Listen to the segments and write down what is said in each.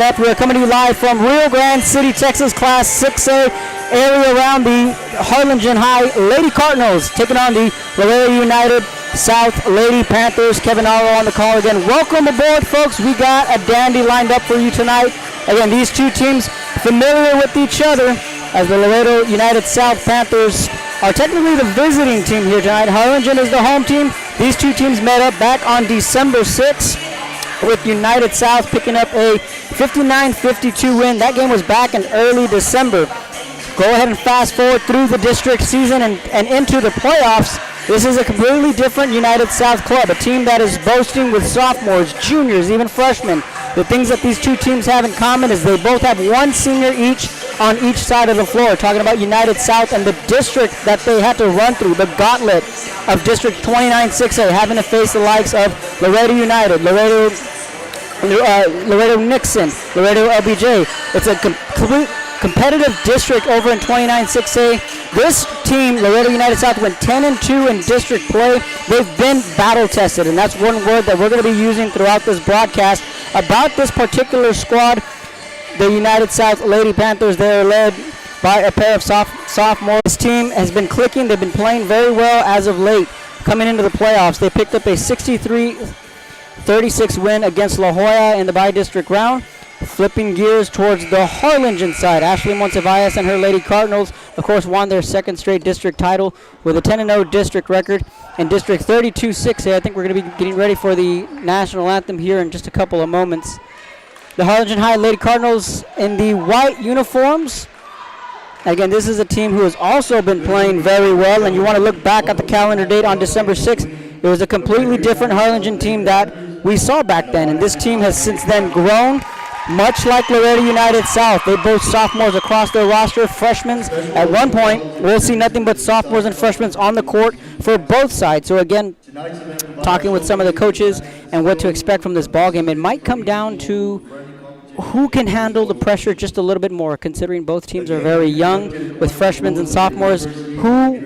We're coming to you live from Rio Grande City, Texas, Class 6A area around the Harlingen High Lady Cardinals taking on the Laredo United South Lady Panthers. Kevin Arlo on the call again. Welcome aboard, folks. We got a dandy lined up for you tonight. Again, these two teams familiar with each other as the Laredo United South Panthers are technically the visiting team here tonight. Harlingen is the home team. These two teams met up back on December 6th. With United South picking up a 59-52 win. That game was back in early December. Go ahead and fast forward through the district season and into the playoffs. This is a completely different United South club, a team that is boasting with sophomores, juniors, even freshmen. The things that these two teams have in common is they both have one senior each on each side of the floor. Talking about United South and the district that they had to run through, the gauntlet of District 29 6A, having to face the likes of Laredo United, Laredo Nixon, Laredo LBJ. It's a complete competitive district over in 29 6A. This team, Laredo United South, went 10-2 in district play. They've been battle tested, and that's one word that we're going to be using throughout this broadcast about this particular squad. The United South Lady Panthers, they're led by a pair of sophomores. This team has been clicking. They've been playing very well as of late. Coming into the playoffs, they picked up a 63-36 win against La Jolla in the bi-district round. Flipping gears towards the Harlingen side, Ashley Monsivais and her Lady Cardinals, of course, won their second straight district title with a 10-0 district record in District 32 6A. I think we're going to be getting ready for the national anthem here in just a couple of moments. The Harlingen High Lady Cardinals in the white uniforms. Again, this is a team who has also been playing very well, and you want to look back at the calendar date on December 6th. It was a completely different Harlingen team that we saw back then, and this team has since then grown, much like Laredo United South. They both sophomores across their roster, freshmen. At one point, we'll see nothing but sophomores and freshmen on the court for both sides. So again, talking with some of the coaches and what to expect from this ball game, it might come down to who can handle the pressure just a little bit more, considering both teams are very young with freshmen and sophomores. Who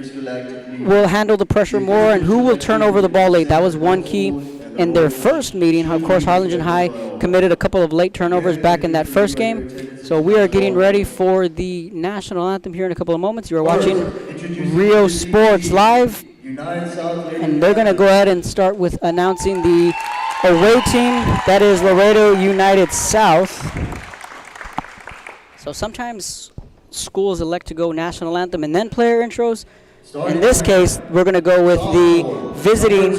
will handle the pressure more and who will turn over the ball late? That was one key in their first meeting. Of course, Harlingen High committed a couple of late turnovers back in that first game. So we are getting ready for the national anthem here in a couple of moments. You are watching Rio Sports Live, and they're going to go ahead and start with announcing the away team. That is Laredo United South. So sometimes schools elect to go national anthem and then player intros. In this case, we're going to go with the visiting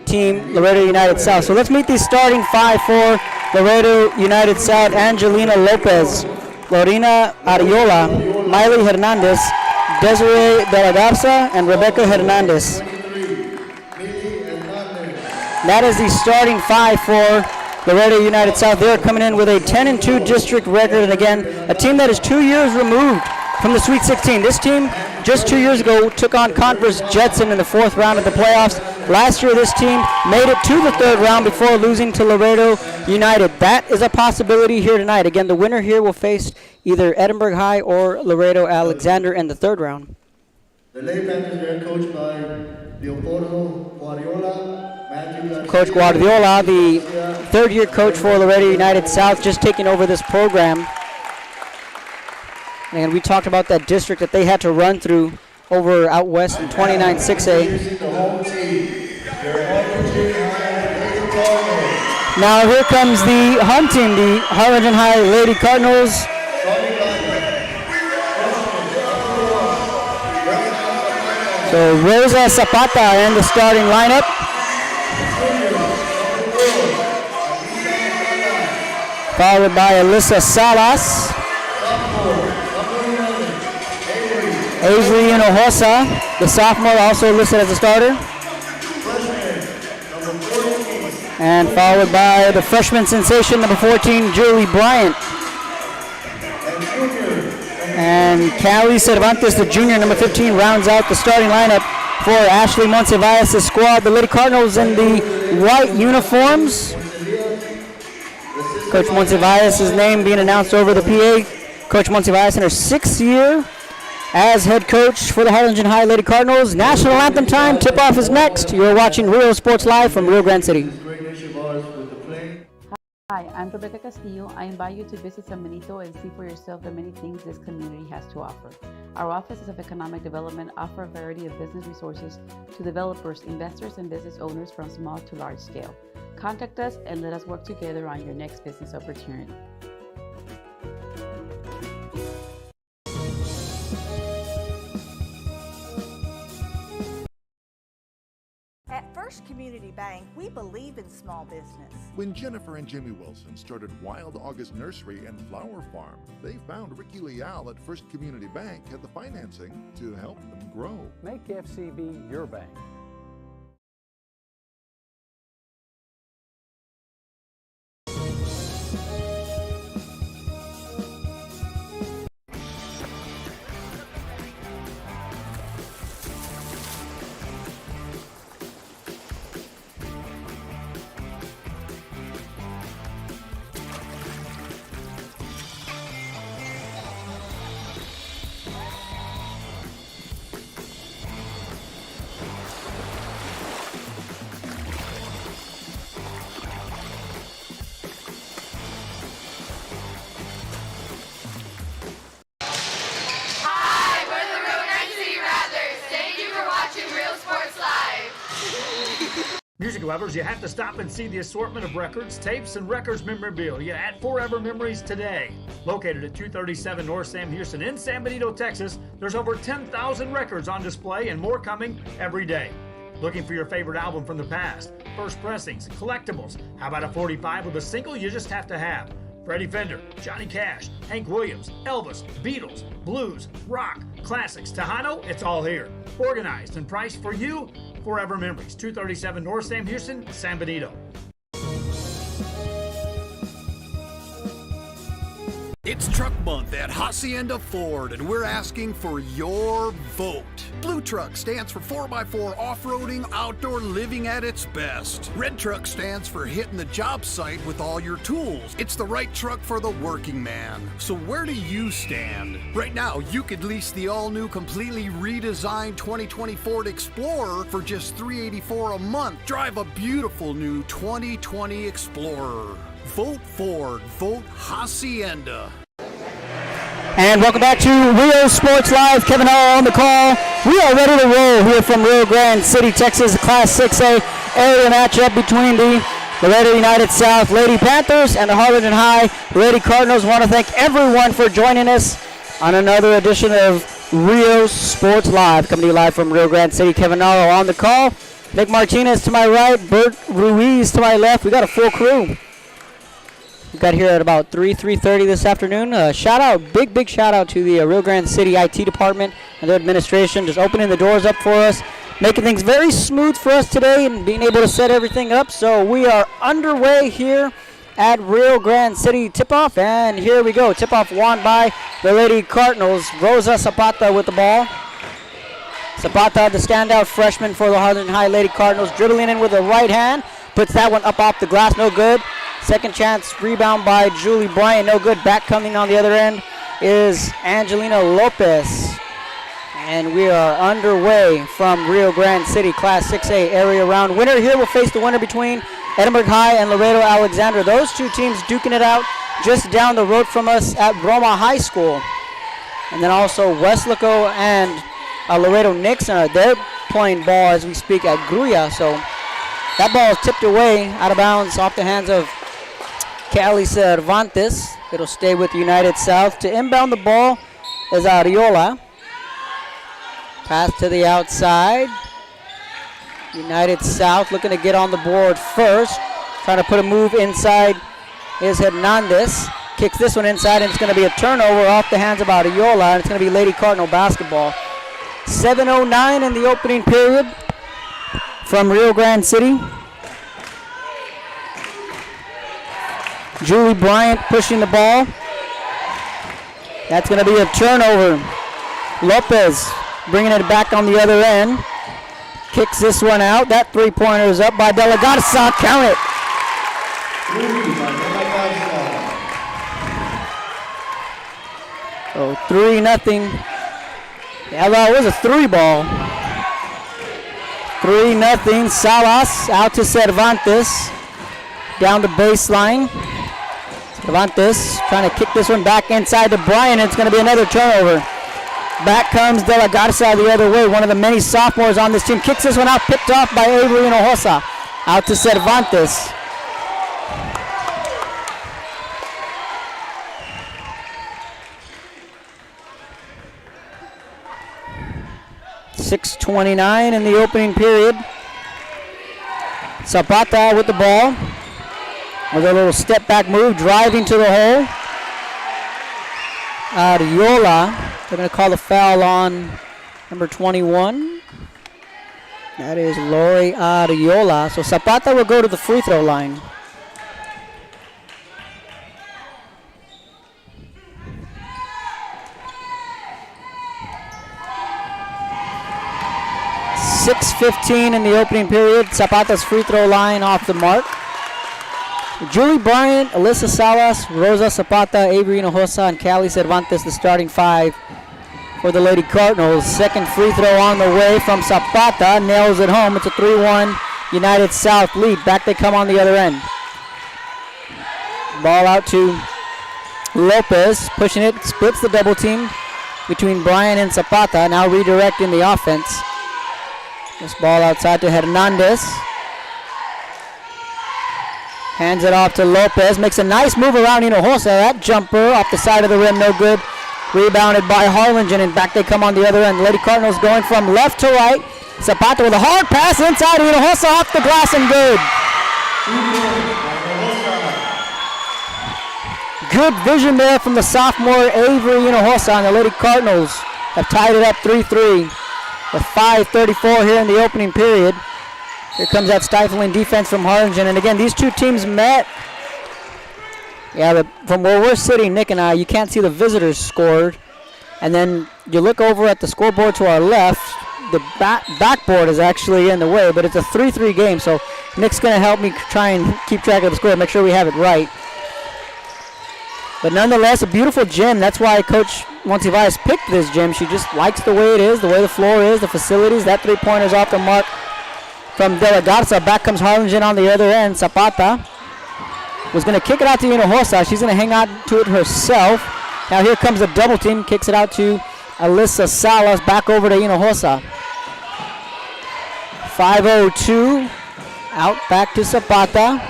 team, Laredo United South. So let's meet the starting five for Laredo United South. Angelina Lopez, Lorena Ariola, Miley Hernandez, Desiree de la Garza, and Rebecca Hernandez. That is the starting five for Laredo United South. They're coming in with a 10-2 district record, and again, a team that is 2 years removed from the Sweet 16. This team just 2 years ago took on Converse Jetson in the fourth round of the playoffs. Last year, this team made it to the third round before losing to Laredo United. That is a possibility here tonight. Again, the winner here will face either Edinburgh High or Laredo Alexander in the third round. The Lady Panthers are coached by Leopoldo Guardiola. Coach Guardiola, the third-year coach for Laredo United South, just taking over this program. And we talked about that district that they had to run through over out west in 29 6A. Now here comes the home team, the Harlingen High Lady Cardinals. So Rosa Zapata in the starting lineup. Followed by Alyssa Salas. Avery Hinojosa, the sophomore, also listed as a starter. And followed by the freshman sensation, number 14, Julie Bryant. And Callie Cervantes, the junior, number 15, rounds out the starting lineup for Ashley Monsivais' squad. The Lady Cardinals in the white uniforms. Coach Monsivais' name being announced over the PA. Coach Monsivais in her 6th year as head coach for the Harlingen High Lady Cardinals. National anthem time. Tip-off is next. You're watching Rio Sports Live from Rio Grande City. Hi, I'm Rebecca Castillo. I invite you to visit San Benito and see for yourself the many things this community has to offer. Our offices of economic development offer a variety of business resources to developers, investors, and business owners from small to large scale. Contact us and let us work together on your next business opportunity. At First Community Bank, we believe in small business. When Jennifer and Jimmy Wilson started Wild August Nursery and Flower Farm, they found Ricky Leal at First Community Bank had the financing to help them grow. Make FCB your bank. Music lovers, you have to stop and see the assortment of records, tapes, and records memorabilia at Forever Memories today. Located at 237 North Sam Houston in San Benito, Texas, there's over 10,000 records on display and more coming every day. Looking for your favorite album from the past, first pressings, collectibles? How about a 45 with a single you just have to have? Freddie Fender, Johnny Cash, Hank Williams, Elvis, Beatles, blues, rock, classics, Tejano, it's all here. Organized and priced for you. Forever Memories, 237 North Sam Houston, San Benito. It's Truck Month at Hacienda Ford, and we're asking for your vote. Blue Truck stands for 4x4 off-roading, outdoor living at its best. Red Truck stands for hitting the job site with all your tools. It's the right truck for the working man. So where do you stand? Right now, you could lease the all-new, completely redesigned 2020 Ford Explorer for just $384 a month. Drive a beautiful new 2020 Explorer. Vote Ford. Vote Hacienda. And welcome back to Rio Sports Live. Kevin Hall on the call. We are ready to roll here from Rio Grande City, Texas. Class 6A area matchup between the Laredo United South Lady Panthers and the Harlingen High Lady Cardinals. Want to thank everyone for joining us on another edition of Rio Sports Live. Coming to you live from Rio Grande City. Kevin Hall on the call. Nick Martinez to my right. Bert Ruiz to my left. We got a full crew. We got here at about 3:30 this afternoon. Shout out, big shout out to the Rio Grande City IT department and their administration, just opening the doors up for us, making things very smooth for us today and being able to set everything up. So we are underway here at Rio Grande City tip-off, and here we go. Tip-off won by the Lady Cardinals. Rosa Zapata with the ball. Zapata, the standout freshman for the Harlingen High Lady Cardinals, dribbling in with the right hand, puts that one up off the glass, no good. Second chance rebound by Julie Bryant, no good. Back coming on the other end is Angelina Lopez. And we are underway from Rio Grande City, Class 6A area round. Winner here will face the winner between Edinburgh High and Laredo Alexandra. Those two teams duking it out just down the road from us at Broma High School. And then also Westlaco and Laredo Nixon, they're playing ball as we speak at Gruya. So that ball is tipped away out of bounds off the hands of Cali Cervantes. It'll stay with United South. To inbound the ball is Ariola. Pass to the outside. United South looking to get on the board first. Trying to put a move inside is Hernandez. Kicks this one inside, and it's going to be a turnover off the hands of Ariola, and it's going to be Lady Cardinal basketball. 7:09 in the opening period from Rio Grande City. Julie Bryant pushing the ball. That's going to be a turnover. Lopez bringing it back on the other end. Kicks this one out. That three-pointer is up by Delgado. Count it. So 3-0. Yeah, well, it was a three ball. 3-0. Salas out to Cervantes. Down the baseline. Cervantes trying to kick this one back inside to Bryan. It's going to be another turnover. Back comes De La Garza the other way. One of the many sophomores on this team. Kicks this one out, picked off by Avery Hinojosa. Out to Cervantes. .6:29 in the opening period. Zapata with the ball. With a little step back move, driving to the hole. Ariola, they're going to call the foul on number 21. That is Lori Ariola. So Zapata will go to the free throw line. .6:15 in the opening period. Zapata's free throw line off the mark. Julie Bryant, Alyssa Salas, Rosa Zapata, Avery Hinojosa, and Callie Cervantes, the starting five for the Lady Cardinals. Second free throw on the way from Zapata. Nails it home. It's a 3-1 United South lead. Back they come on the other end. Ball out to Lopez, pushing it, splits the double team between Bryant and Zapata. Now redirecting the offense. This ball outside to Hernandez. Hands it off to Lopez. Makes a nice move around Hinojosa. That jumper off the side of the rim, no good. Rebounded by Harlingen, and back they come on the other end. Lady Cardinals going from left to right. Zapata with a hard pass inside. Hinojosa off the glass and good. Good vision there from the sophomore Avery Hinojosa, and the Lady Cardinals have tied it up 3-3 with 5:34 here in the opening period. Here comes that stifling defense from Harlingen. And again, these two teams met. Yeah, but from where we're sitting, Nick and I, you can't see the visitors scored. And then you look over at the scoreboard to our left, the backboard is actually in the way, but it's a 3-3 game. So Nick's going to help me try and keep track of the score, make sure we have it right. But nonetheless, a beautiful gym. That's why Coach Monsiváis picked this gym. She just likes the way it is, the way the floor is, the facilities. That three-pointer's off the mark from De La Garza. Back comes Harlingen on the other end. Zapata was going to kick it out to Hinojosa. She's going to hang on to it herself. Now here comes a double team. Kicks it out to Alyssa Salas. Back over to Hinojosa. 5:02. Out back to Zapata.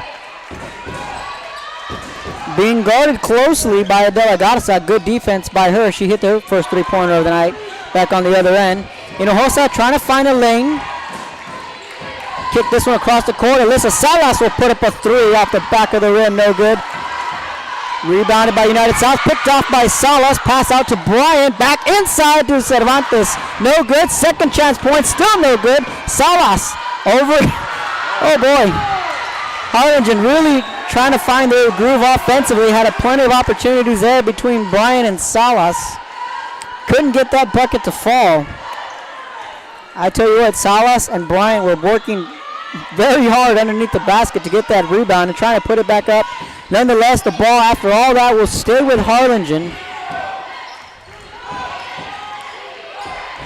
Being guarded closely by De La Garza. Good defense by her. She hit her first three-pointer of the night. Back on the other end. Hinojosa trying to find a lane. Kick this one across the court. Alyssa Salas will put up a three off the back of the rim. No good. Rebounded by United South. Picked off by Salas. Pass out to Bryant. Back inside to Cervantes. No good. Second chance point. Still no good. Salas over. Oh boy. Harlingen really trying to find their groove offensively. Had plenty of opportunities there between Bryant and Salas. Couldn't get that bucket to fall. I tell you what, Salas and Bryant were working very hard underneath the basket to get that rebound and trying to put it back up. Nonetheless, the ball after all that will stay with Harlingen.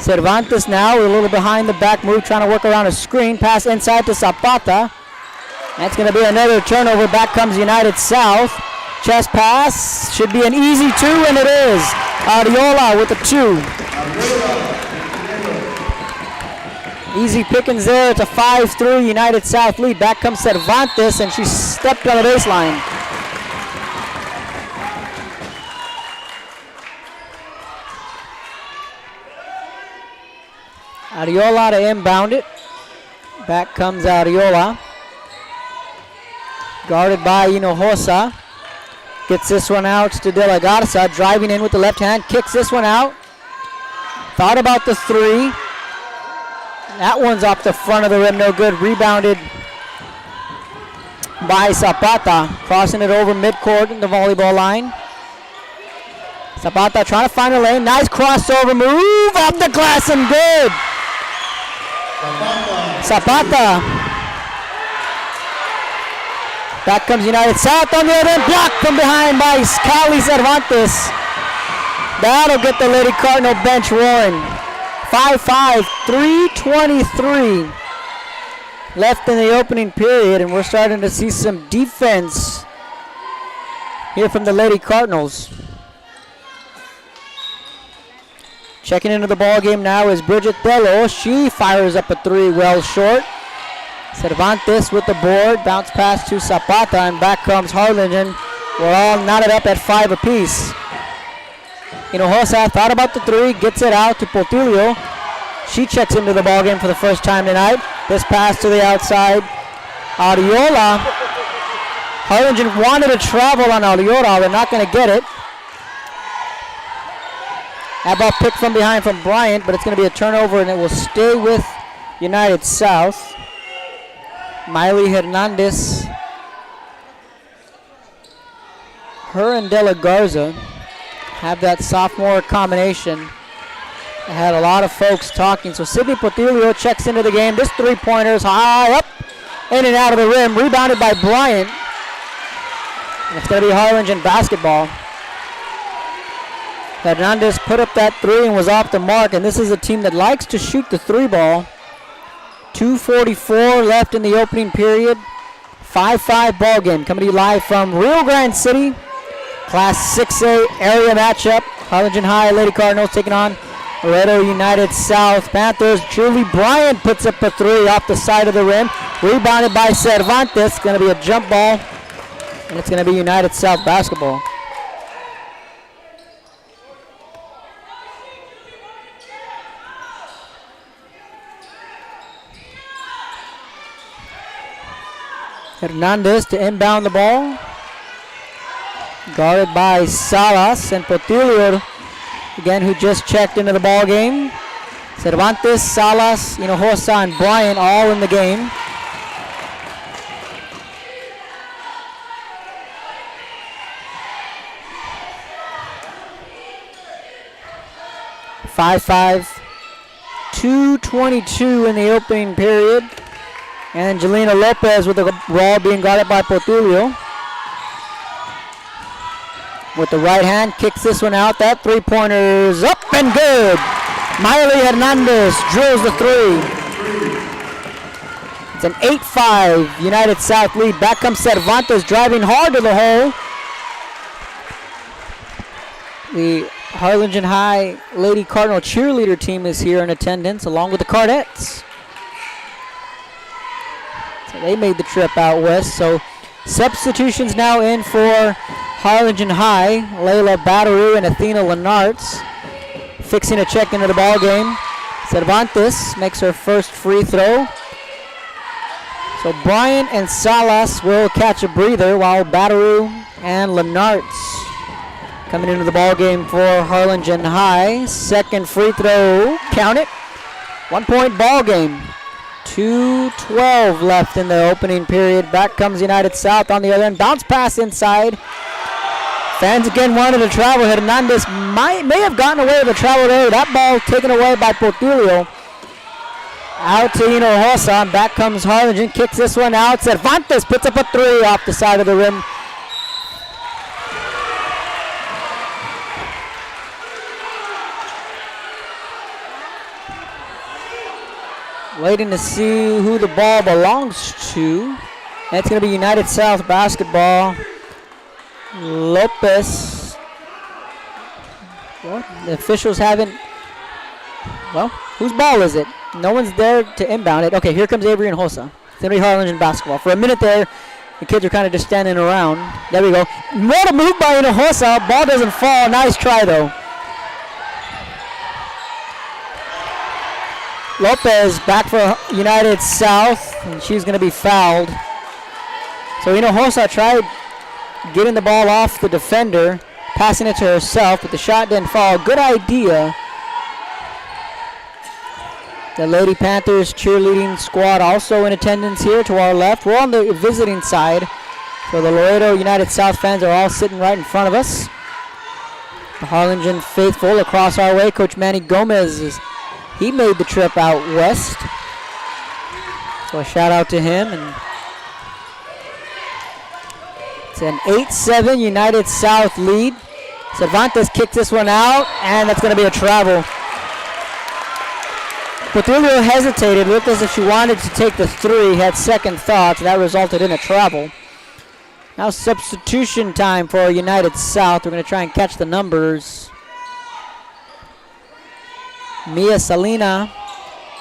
Cervantes now with a little behind the back move, trying to work around a screen. Pass inside to Zapata. That's going to be another turnover. Back comes United South. Chest pass. Should be an easy two, and it is. Ariola with the two. Easy pickings there. It's a 5-3 United South lead. Back comes Cervantes, and she stepped on the baseline. Ariola to inbound it. Back comes Ariola. Guarded by Hinojosa. Gets this one out to De La Garza. Driving in with the left hand. Kicks this one out. Thought about the three. That one's off the front of the rim, no good. Rebounded by Zapata. Crossing it over midcourt in the volleyball line. Zapata trying to find a lane. Nice crossover move off the glass and good. Zapata. Back comes United South on the other end. Blocked from behind by Callie Cervantes. That'll get the Lady Cardinal bench roaring. 5-5, 3:23 left in the opening period, and we're starting to see some defense here from the Lady Cardinals. Checking into the ball game now is Bridget Bello. She fires up a three well short. Cervantes with the board. Bounce pass to Zapata, and back comes Harlingen. We're all knotted up at 5 apiece. Hinojosa thought about the three, gets it out to Portillo. She checks into the ball game for the first time tonight. This pass to the outside. Ariola. Harlingen wanted to travel on Ariola. They're not going to get it. That ball picked from behind from Bryant, but it's going to be a turnover, and it will stay with United South. Miley Hernandez. Her and De La Garza have that sophomore combination. I had a lot of folks talking. So Sydney Portillo checks into the game. This three-pointer is high up, in and out of the rim, rebounded by Bryant. And it's going to be Harlingen basketball. Hernandez put up that three and was off the mark, and this is a team that likes to shoot the three ball. 2:44 left in the opening period. 5-5 ball game coming to you live from Rio Grande City. Class 6A area matchup. Harlingen High Lady Cardinals taking on Laredo United South Panthers. Julie Bryant puts up a three off the side of the rim. Rebounded by Cervantes. Going to be a jump ball, and it's going to be United South basketball. Hernandez to inbound the ball. Guarded by Salas, and Portillo, again, who just checked into the ball game. Cervantes, Salas, Hinojosa, and Bryant all in the game. (5-5). 2:22 in the opening period. Angelina Lopez with the ball being guarded by Portillo. With the right hand, kicks this one out. That three-pointer's up and good. Miley Hernandez drills the three. It's an 8-5 United South lead. Back comes Cervantes driving hard to the hole. The Harlingen High Lady Cardinal cheerleader team is here in attendance along with the Cardettes. So they made the trip out west. So substitutions now in for Harlingen High. Layla Batteru and Athena Lenartz fixing a check into the ball game. Cervantes makes her first free throw. So Bryant and Salas will catch a breather while Batteru and Lenartz coming into the ball game for Harlingen High. Second free throw, count it. 1 point ball game. 2:12 left in the opening period. Back comes United South on the other end. Bounce pass inside. Fans again wanted to travel. Hernandez may have gotten away with a travel there. That ball taken away by Portillo. Out to Hinojosa, and back comes Harlingen. Kicks this one out. Cervantes puts up a three off the side of the rim. Waiting to see who the ball belongs to. That's going to be United South basketball. Lopez. Well, the officials haven't. Well, whose ball is it? No one's there to inbound it. Okay, here comes Avery and Hosa. It's going to be Harlingen basketball. For a minute there, the kids are kind of just standing around. There we go. What a move by Hinojosa. Ball doesn't fall. Nice try, though. Lopez back for United South, and she's going to be fouled. So Hinojosa tried getting the ball off the defender, passing it to herself, but the shot didn't fall. Good idea. The Lady Panthers cheerleading squad also in attendance here to our left. We're on the visiting side, so the Laredo United South fans are all sitting right in front of us. The Harlingen faithful across our way. Coach Manny Gomez he made the trip out west. So a shout out to him. And it's an 8-7 United South lead. Cervantes kicks this one out, and that's going to be a travel. Portillo hesitated, looked as if she wanted to take the three, had second thoughts. That resulted in a travel. Now substitution time for United South. We're going to try and catch the numbers. Mia Salina,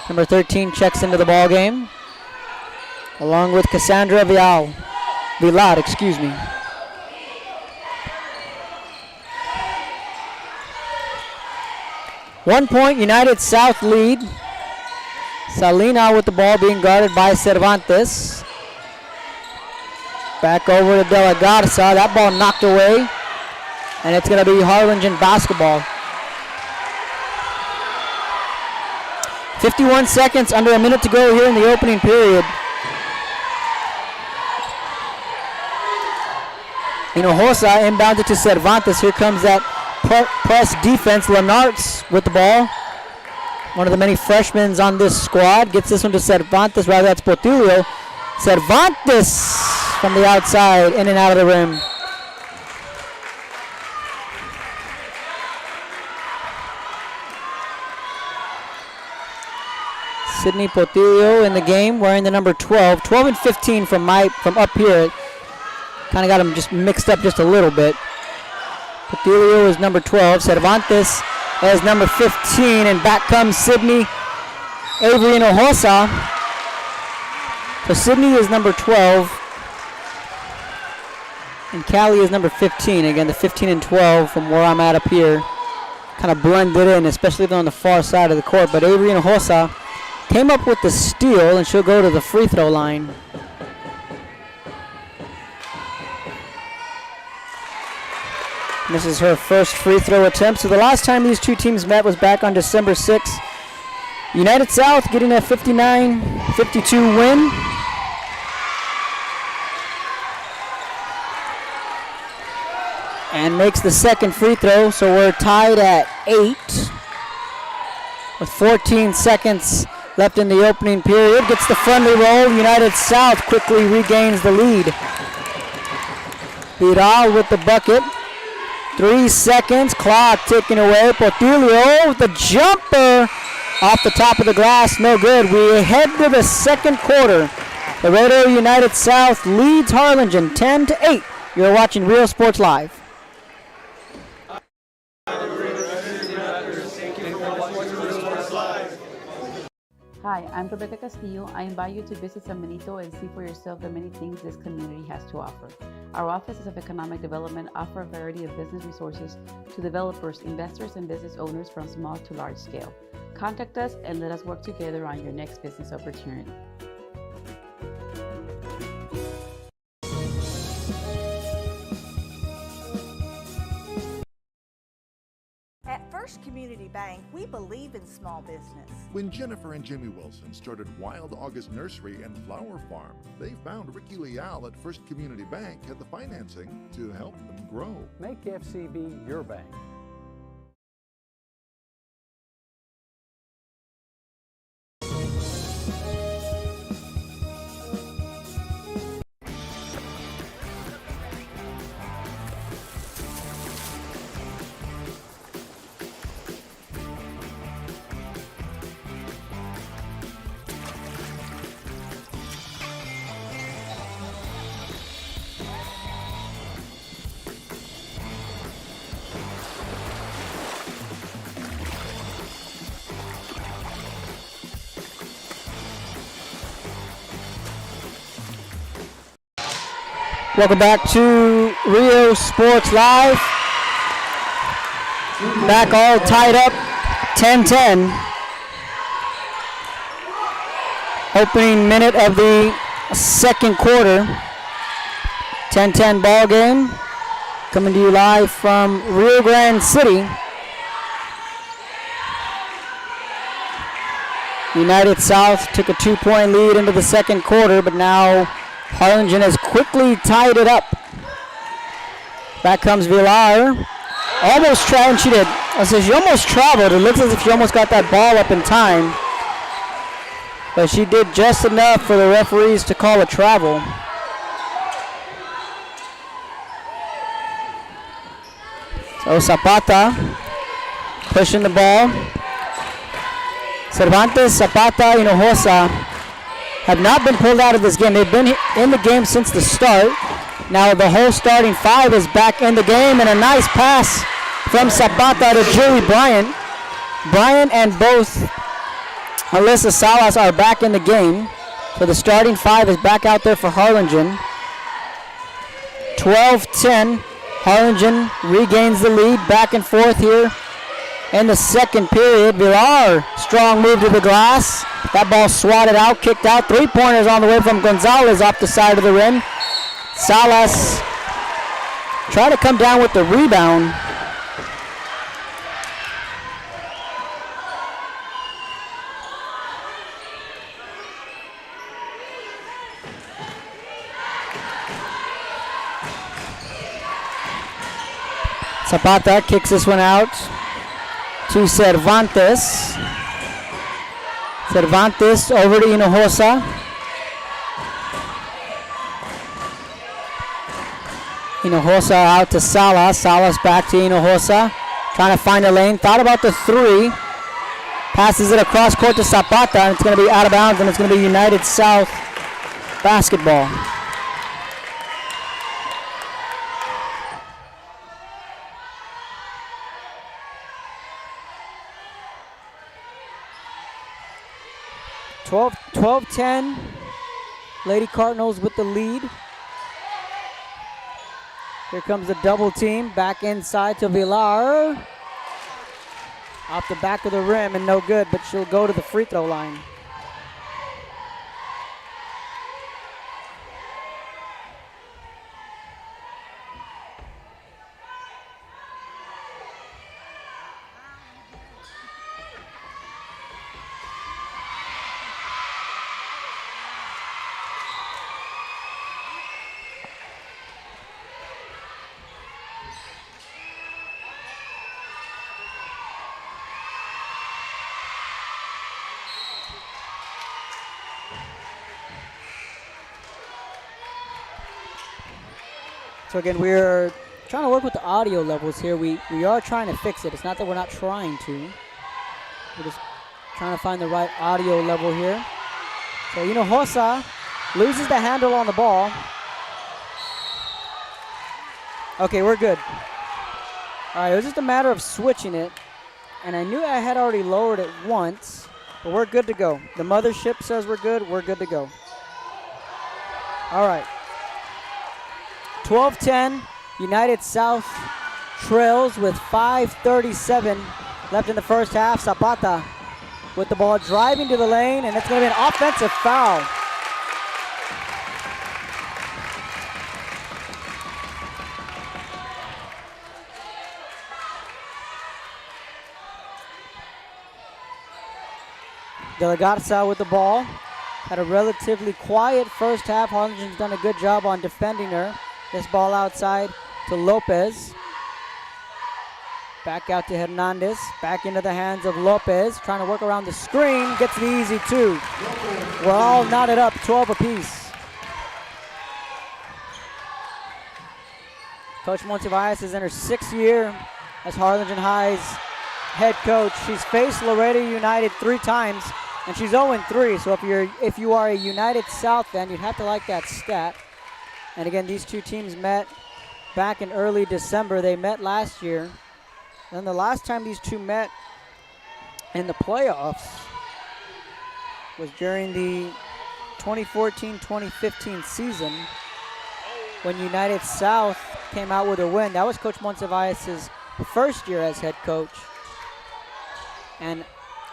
number 13, checks into the ball game, along with Cassandra Villar, excuse me. One point, United South lead. Salina with the ball being guarded by Cervantes. Back over to De La Garza. That ball knocked away. And it's going to be Harlingen basketball. 51 seconds, under a minute to go here in the opening period. Hinojosa inbounded to Cervantes. Here comes that press defense. Lenartz with the ball. One of the many freshmen on this squad. Gets this one to Cervantes. Rather, that's Portillo. Cervantes from the outside, in and out of the rim. Sydney Portillo in the game, wearing the number 12. 12 and 15 from up here. Kind of got him just mixed up just a little bit. Portillo is number 12. Cervantes as number 15, and back comes Sydney Avery Hinojosa. So Sydney is number 12, and Callie is number 15. Again, the 15 and 12 from where I'm at up here kind of blended in, especially on the far side of the court. But Avery Hinojosa came up with the steal, and she'll go to the free throw line. This is her first free throw attempt. So the last time these two teams met was back on December 6th. United South getting a 59-52 win. And makes the second free throw, so we're tied at 8 with 14 seconds left in the opening period. Gets the friendly roll. United South quickly regains the lead. Viral with the bucket. 3 seconds, clock ticking away. Portillo with the jumper off the top of the glass, no good. We head to the second quarter. Laredo United South leads Harlingen 10-8. You're watching Real Sports Live. Hi, I'm Rebecca Castillo. I invite you to visit San Benito and see for yourself the many things this community has to offer. Our offices of economic development offer a variety of business resources to developers, investors, and business owners from small to large scale. Contact us and let us work together on your next business opportunity. At First Community Bank, we believe in small business. When Jennifer and Jimmy Wilson started Wild August Nursery and Flower Farm, they found Ricky Leal at First Community Bank had the financing to help them grow. Make FCB your bank. Welcome back to Rio Sports Live. Back all tied up, 10-10. Opening minute of the second quarter. 10-10 ball game. Coming to you live from Rio Grande City. United South took a 2-point lead into the second quarter, but now Harlingen has quickly tied it up. Back comes Villar. Almost traveled. She did. I said she almost traveled. It looks as if she almost got that ball up in time. But she did just enough for the referees to call a travel. So Zapata pushing the ball. Cervantes, Zapata, Hinojosa have not been pulled out of this game. They've been in the game since the start. Now the whole starting 5 is back in the game, and a nice pass from Zapata to Julie Bryant. Bryant and both Alyssa Salas are back in the game. So the starting 5 is back out there for Harlingen. 12-10. Harlingen regains the lead. Back and forth here in the second period. Villar, strong move to the glass. That ball swatted out, kicked out. 3-pointers on the way from Gonzalez off the side of the rim. Salas try to come down with the rebound. Zapata kicks this one out to Cervantes. Cervantes over to Hinojosa. Hinojosa out to Salas. Salas back to Hinojosa. Trying to find a lane. Thought about the 3. Passes it across court to Zapata, and it's going to be out of bounds, and it's going to be United South basketball. Twelve 10. Lady Cardinals with the lead. Here comes the double team. Back inside to Villar. Off the back of the rim and no good, but she'll go to the free throw line. So again, we're trying to work with the audio levels here. We are trying to fix it. It's not that we're not trying to. We're just trying to find the right audio level here. So Hinojosa loses the handle on the ball. Okay, we're good. All right, it was just a matter of switching it. And I knew I had already lowered it once, but we're good to go. The mothership says we're good to go. All right. 12-10, United South trails with 5:37 left in the first half. Zapata with the ball driving to the lane, and it's going to be an offensive foul. De La Garza with the ball. Had a relatively quiet first half. Harlingen's done a good job on defending her. This ball outside to Lopez. Back out to Hernandez. Back into the hands of Lopez. Trying to work around the screen. Gets the easy 2. We're all knotted up, 12 apiece. Coach Monsiváis is in her 6th year as Harlingen High's head coach. She's faced Laredo United 3 times, and she's 0-3. So if you are a United South fan, you'd have to like that stat. And again, these two teams met back in early December. They met last year. Then the last time these two met in the playoffs was during the 2014-2015 season when United South came out with a win. That was Coach Monsiváis' first year as head coach. And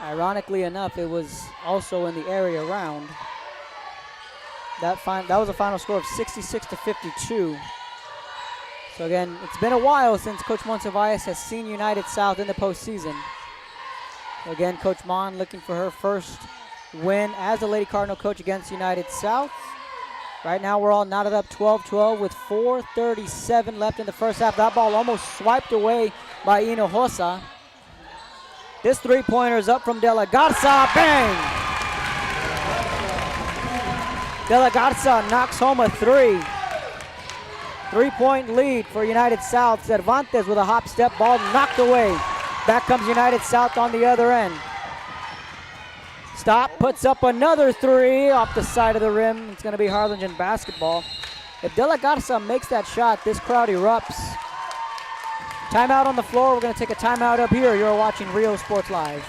ironically enough, it was also in the area round. That was a final score of 66-52. So again, it's been a while since Coach Monsiváis has seen United South in the postseason. So again, Coach Mon looking for her first win as a Lady Cardinal coach against United South. Right now we're all knotted up 12-12 with 4:37 left in the first half. That ball almost swiped away by Hinojosa. This 3-pointer is up from De La Garza. Bang! De La Garza knocks home a 3. 3-point lead for United South. Cervantes with a hop step, ball knocked away. Back comes United South on the other end. Stop, puts up another 3 off the side of the rim. It's going to be Harlingen basketball. If De La Garza makes that shot, this crowd erupts. Timeout on the floor. We're going to take a timeout up here. You're watching Rio Sports Live.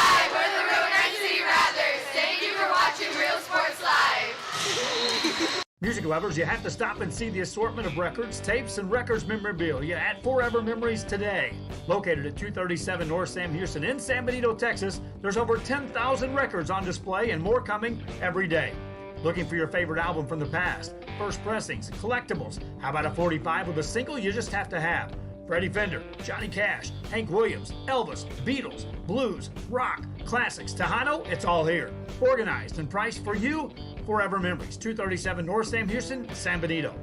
Hi, we're the Rio Grande City Rattlers. Thank you for watching Rio Sports Live. Music lovers, you have to stop and see the assortment of records, tapes, and records memorabilia at Forever Memories today. Located at 237 North Sam Houston in San Benito, Texas, there's over 10,000 records on display and more coming every day. Looking for your favorite album from the past, first pressings, collectibles? How about a 45 with a single you just have to have? Freddie Fender, Johnny Cash, Hank Williams, Elvis, Beatles, blues, rock, classics, Tejano, it's all here. Organized and priced for you, Forever Memories, 237 North Sam Houston, San Benito.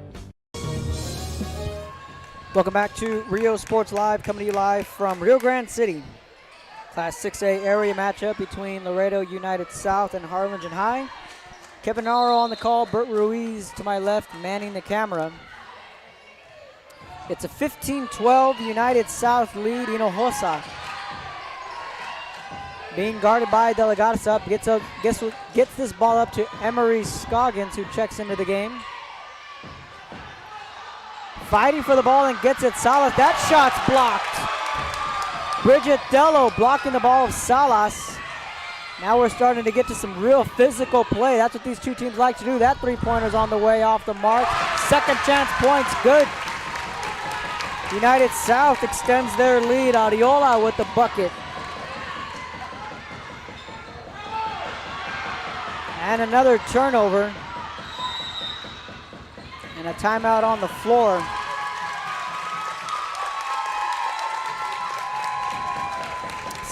Welcome back to Rio Sports Live, coming to you live from Rio Grande City. Class 6A area matchup between Laredo United South and Harlingen High. Kevin Naro on the call, Bert Ruiz to my left, manning the camera. It's a 15-12 United South lead. Hinojosa being guarded by De La Garza. Gets this ball up to Emery Scoggins, who checks into the game. Fighting for the ball and gets it. Salas, that shot's blocked. Bridget Dello blocking the ball of Salas. Now we're starting to get to some real physical play. That's what these two teams like to do. That three-pointer's on the way off the mark. Second chance points, good. United South extends their lead. Ariola with the bucket. And another turnover. And a timeout on the floor.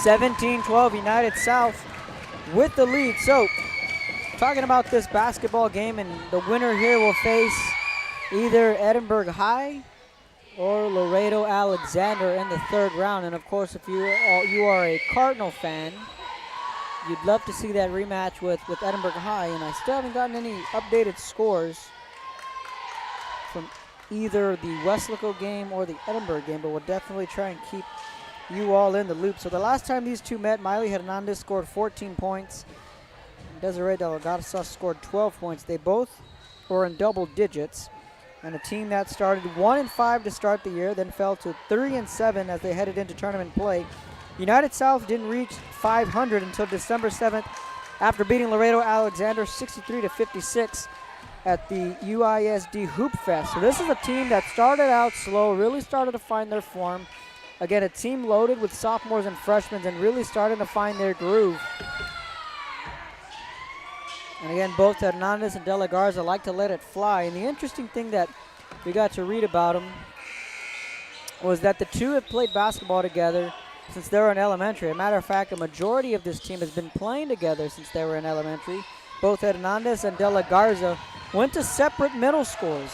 (17-12) United South with the lead. So, talking about this basketball game, and the winner here will face either Edinburgh High or Laredo Alexander in the third round. And of course, if you are a Cardinal fan, you'd love to see that rematch with Edinburgh High. And I still haven't gotten any updated scores from either the Westlaco game or the Edinburgh game, but we'll definitely try and keep you all in the loop. So the last time these two met, Miley Hernandez scored 14 points. Desiree De La Garza scored 12 points. They both were in double digits. And a team that started 1-5 to start the year, then fell to 3-7 as they headed into tournament play. United South didn't reach 500 until December 7th after beating Laredo Alexander 63-56 at the UISD Hoop Fest. So this is a team that started out slow, really started to find their form. Again, a team loaded with sophomores and freshmen and really starting to find their groove. And again, both Hernandez and De La Garza like to let it fly. And the interesting thing that we got to read about them was that the two have played basketball together since they were in elementary. As a matter of fact, a majority of this team has been playing together since they were in elementary. Both Hernandez and De La Garza went to separate middle schools.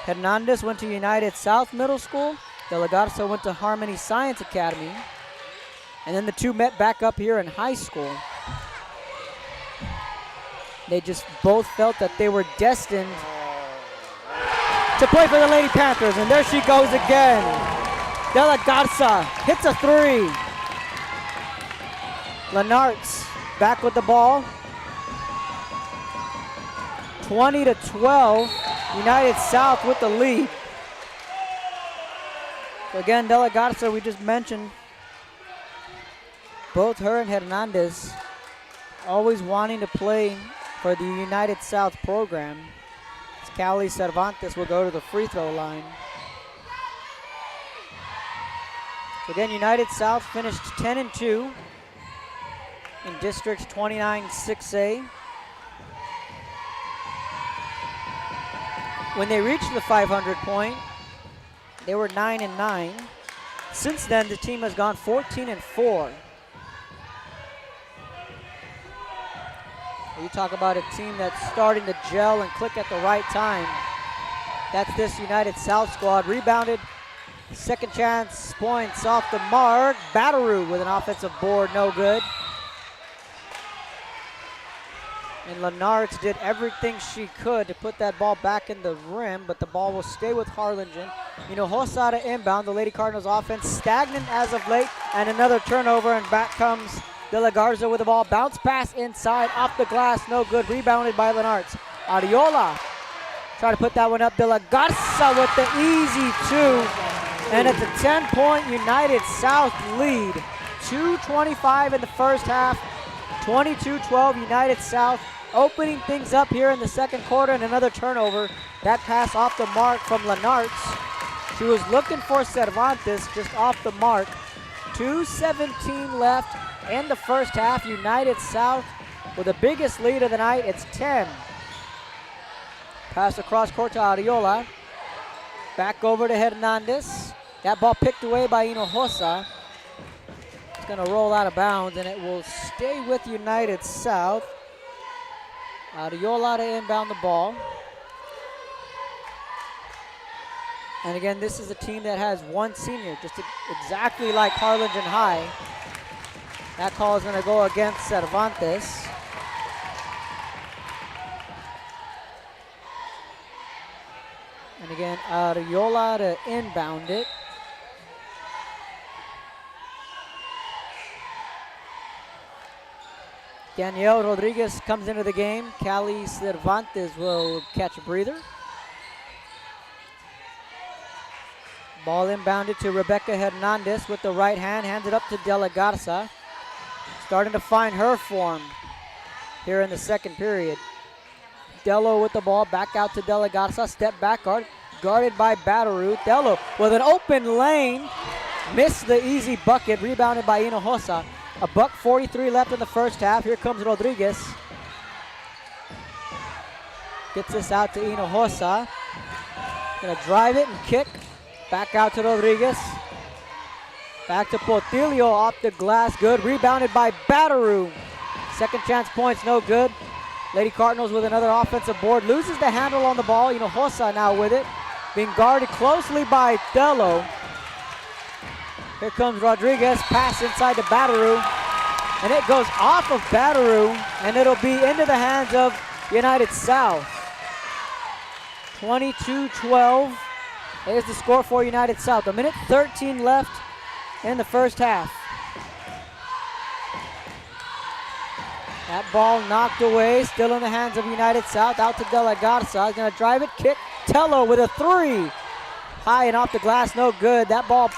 Hernandez went to United South Middle School. De La Garza went to Harmony Science Academy. And then the two met back up here in high school. They just both felt that they were destined to play for the Lady Panthers. And there she goes again. De La Garza hits a three. Lenartz back with the ball. 20-12, United South with the lead. So again, De La Garza, we just mentioned, both her and Hernandez always wanting to play for the United South program. As Callie Cervantes will go to the free throw line. So again, United South finished 10-2 in District 29 6A. When they reached the 500 point, they were 9-9. Since then, the team has gone 14-4. You talk about a team that's starting to gel and click at the right time. That's this United South squad. Rebounded, second chance, points off the mark. Batteroo with an offensive board, no good. And Lenartz did everything she could to put that ball back in the rim, but the ball will stay with Harlingen. Hinojosa to inbound. The Lady Cardinals offense stagnant as of late, and another turnover, and back comes De La Garza with the ball. Bounce pass inside, off the glass, no good. Rebounded by Lenartz. Ariola Try to put that one up. De La Garza with the easy 2. And it's a 10-point United South lead. 2:25 in the first half. 22-12 United South. Opening things up here in the second quarter, and another turnover. That pass off the mark from Lenartz. She was looking for Cervantes, just off the mark. 2:17 left in the first half. United South with the biggest lead of the night. It's 10. Pass across court to Ariola. Back over to Hernandez. That ball picked away by Hinojosa. It's going to roll out of bounds, and it will stay with United South. Ariola to inbound the ball. And again, this is a team that has one senior, just exactly like Harlingen High. That call is going to go against Cervantes. And again, Ariola to inbound it. Danielle Rodriguez comes into the game. Cali Cervantes will catch a breather. Ball inbounded to Rebecca Hernandez with the right hand. Hands it up to De La Garza. Starting to find her form here in the second period. Dello with the ball. Back out to De La Garza. Step back guard. Guarded by Bataru. Dello with an open lane. Missed the easy bucket. Rebounded by Hinojosa. $1:43 left in the first half. Here comes Rodriguez. Gets this out to Hinojosa. Gonna drive it and kick. Back out to Rodriguez. Back to Portillo off the glass. Good. Rebounded by Bataru. Second chance points, no good. Lady Cardinals with another offensive board. Loses the handle on the ball. Hinojosa now with it. Being guarded closely by Dello. Here comes Rodriguez. Pass inside to Bataru. And it goes off of Bataru. And it'll be into the hands of United South. 22-12 is the score for United South. 1:13 left in the first half. That ball knocked away, still in the hands of United South. Out to De La Garza. He's going to drive it, kick. Tello with a 3. High and off the glass, no good. That ball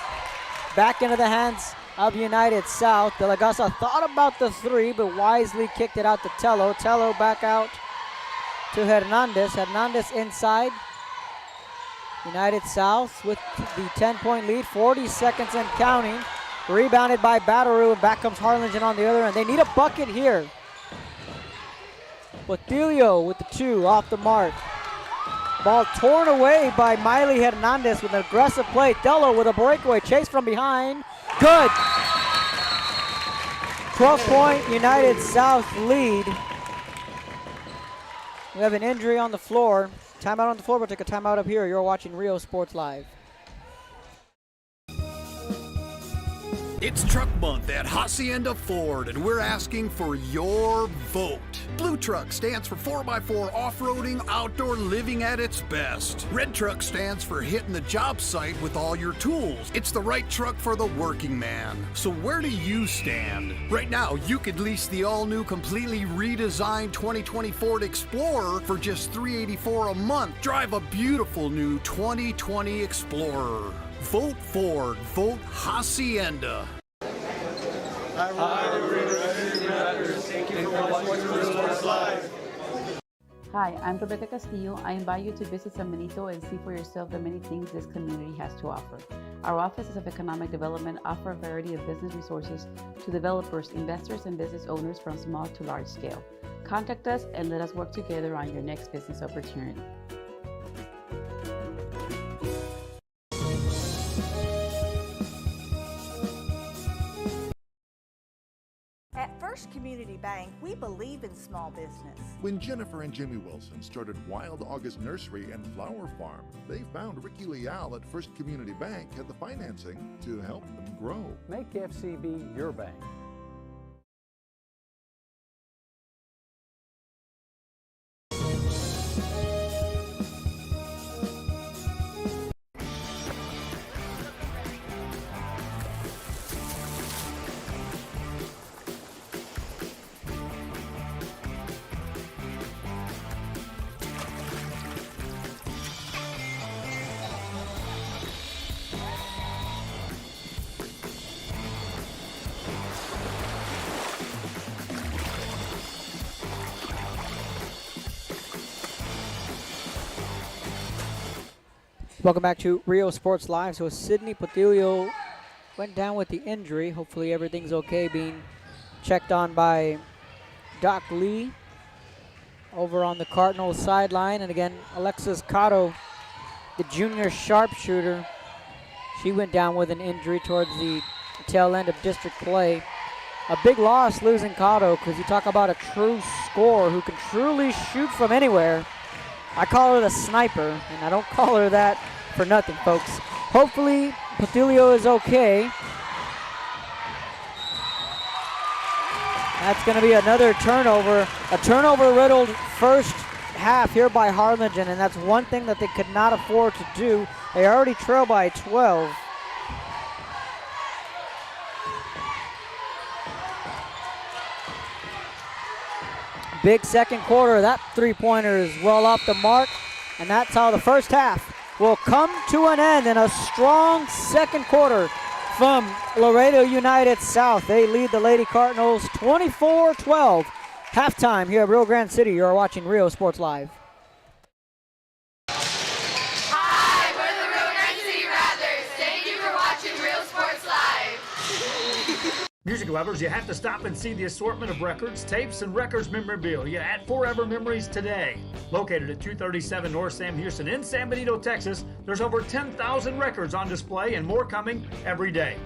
back into the hands of United South. De La Garza thought about the 3, but wisely kicked it out to Tello. Tello back out to Hernandez. Hernandez inside. United South with the 10-point lead. 40 seconds and counting. Rebounded by Bataru, and back comes Harlingen on the other end. They need a bucket here. Portillo with the 2 off the mark. Ball torn away by Miley Hernandez with an aggressive play. Dello with a breakaway chase from behind. Good. 12-point United South lead. We have an injury on the floor. Timeout on the floor. We'll take a timeout up here. You're watching Rio Sports Live. It's Truck Month at Hacienda Ford, and we're asking for your vote. Blue Truck stands for 4x4 off-roading, outdoor living at its best. Red Truck stands for hitting the job site with all your tools. It's the right truck for the working man. So where do you stand? Right now, you could lease the all-new, completely redesigned 2020 Ford Explorer for just $384 a month. Drive a beautiful new 2020 Explorer. Vote Ford. Vote Hacienda. Hi, I'm Rebecca Castillo. I invite you to visit San Benito and see for yourself the many things this community has to offer. Our offices of economic development offer a variety of business resources to developers, investors, and business owners from small to large scale. Contact us and let us work together on your next business opportunity. At First Community Bank, we believe in small business. When Jennifer and Jimmy Wilson started Wild August Nursery and Flower Farm, they found Ricky Leal at First Community Bank had the financing to help them grow. Make FCB your bank. Welcome back to Rio Sports Live. So Sidney Potilio went down with the injury. Hopefully everything's okay, being checked on by Doc Lee over on the Cardinals sideline. And again, Alexis Cotto, the junior sharpshooter, she went down with an injury towards the tail end of district play. A big loss losing Cotto, because you talk about a true scorer who can truly shoot from anywhere. I call her the sniper, and I don't call her that for nothing, folks. Hopefully Potilio is okay. That's going to be another turnover. A turnover-riddled first half here by Harlingen, and that's one thing that they could not afford to do. They already trail by 12. Big second quarter. That three-pointer is well off the mark, and that's how the first half will come to an end in a strong second quarter from Laredo United South. They lead the Lady Cardinals 24-12. Halftime here at Rio Grande City. You're watching Rio Sports Live. Hi, we're the Rio Grande City Rattlers. Thank you for watching Real Sports Live. Music lovers, you have to stop and see the assortment of records, tapes, and records memorabilia at Forever Memories today. Located at 237 North Sam Houston in San Benito, Texas, there's over 10,000 records on display and more coming every day.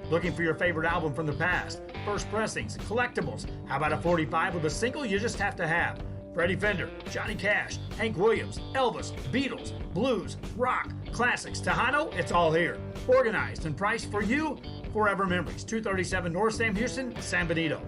Looking for your favorite album from the past, first pressings, collectibles. How about a 45 with a single you just have to have? Freddie Fender, Johnny Cash, Hank Williams, Elvis, Beatles, blues, rock, classics, Tejano, it's all here. Organized and priced for you. Forever Memories, 237 North Sam Houston, San Benito.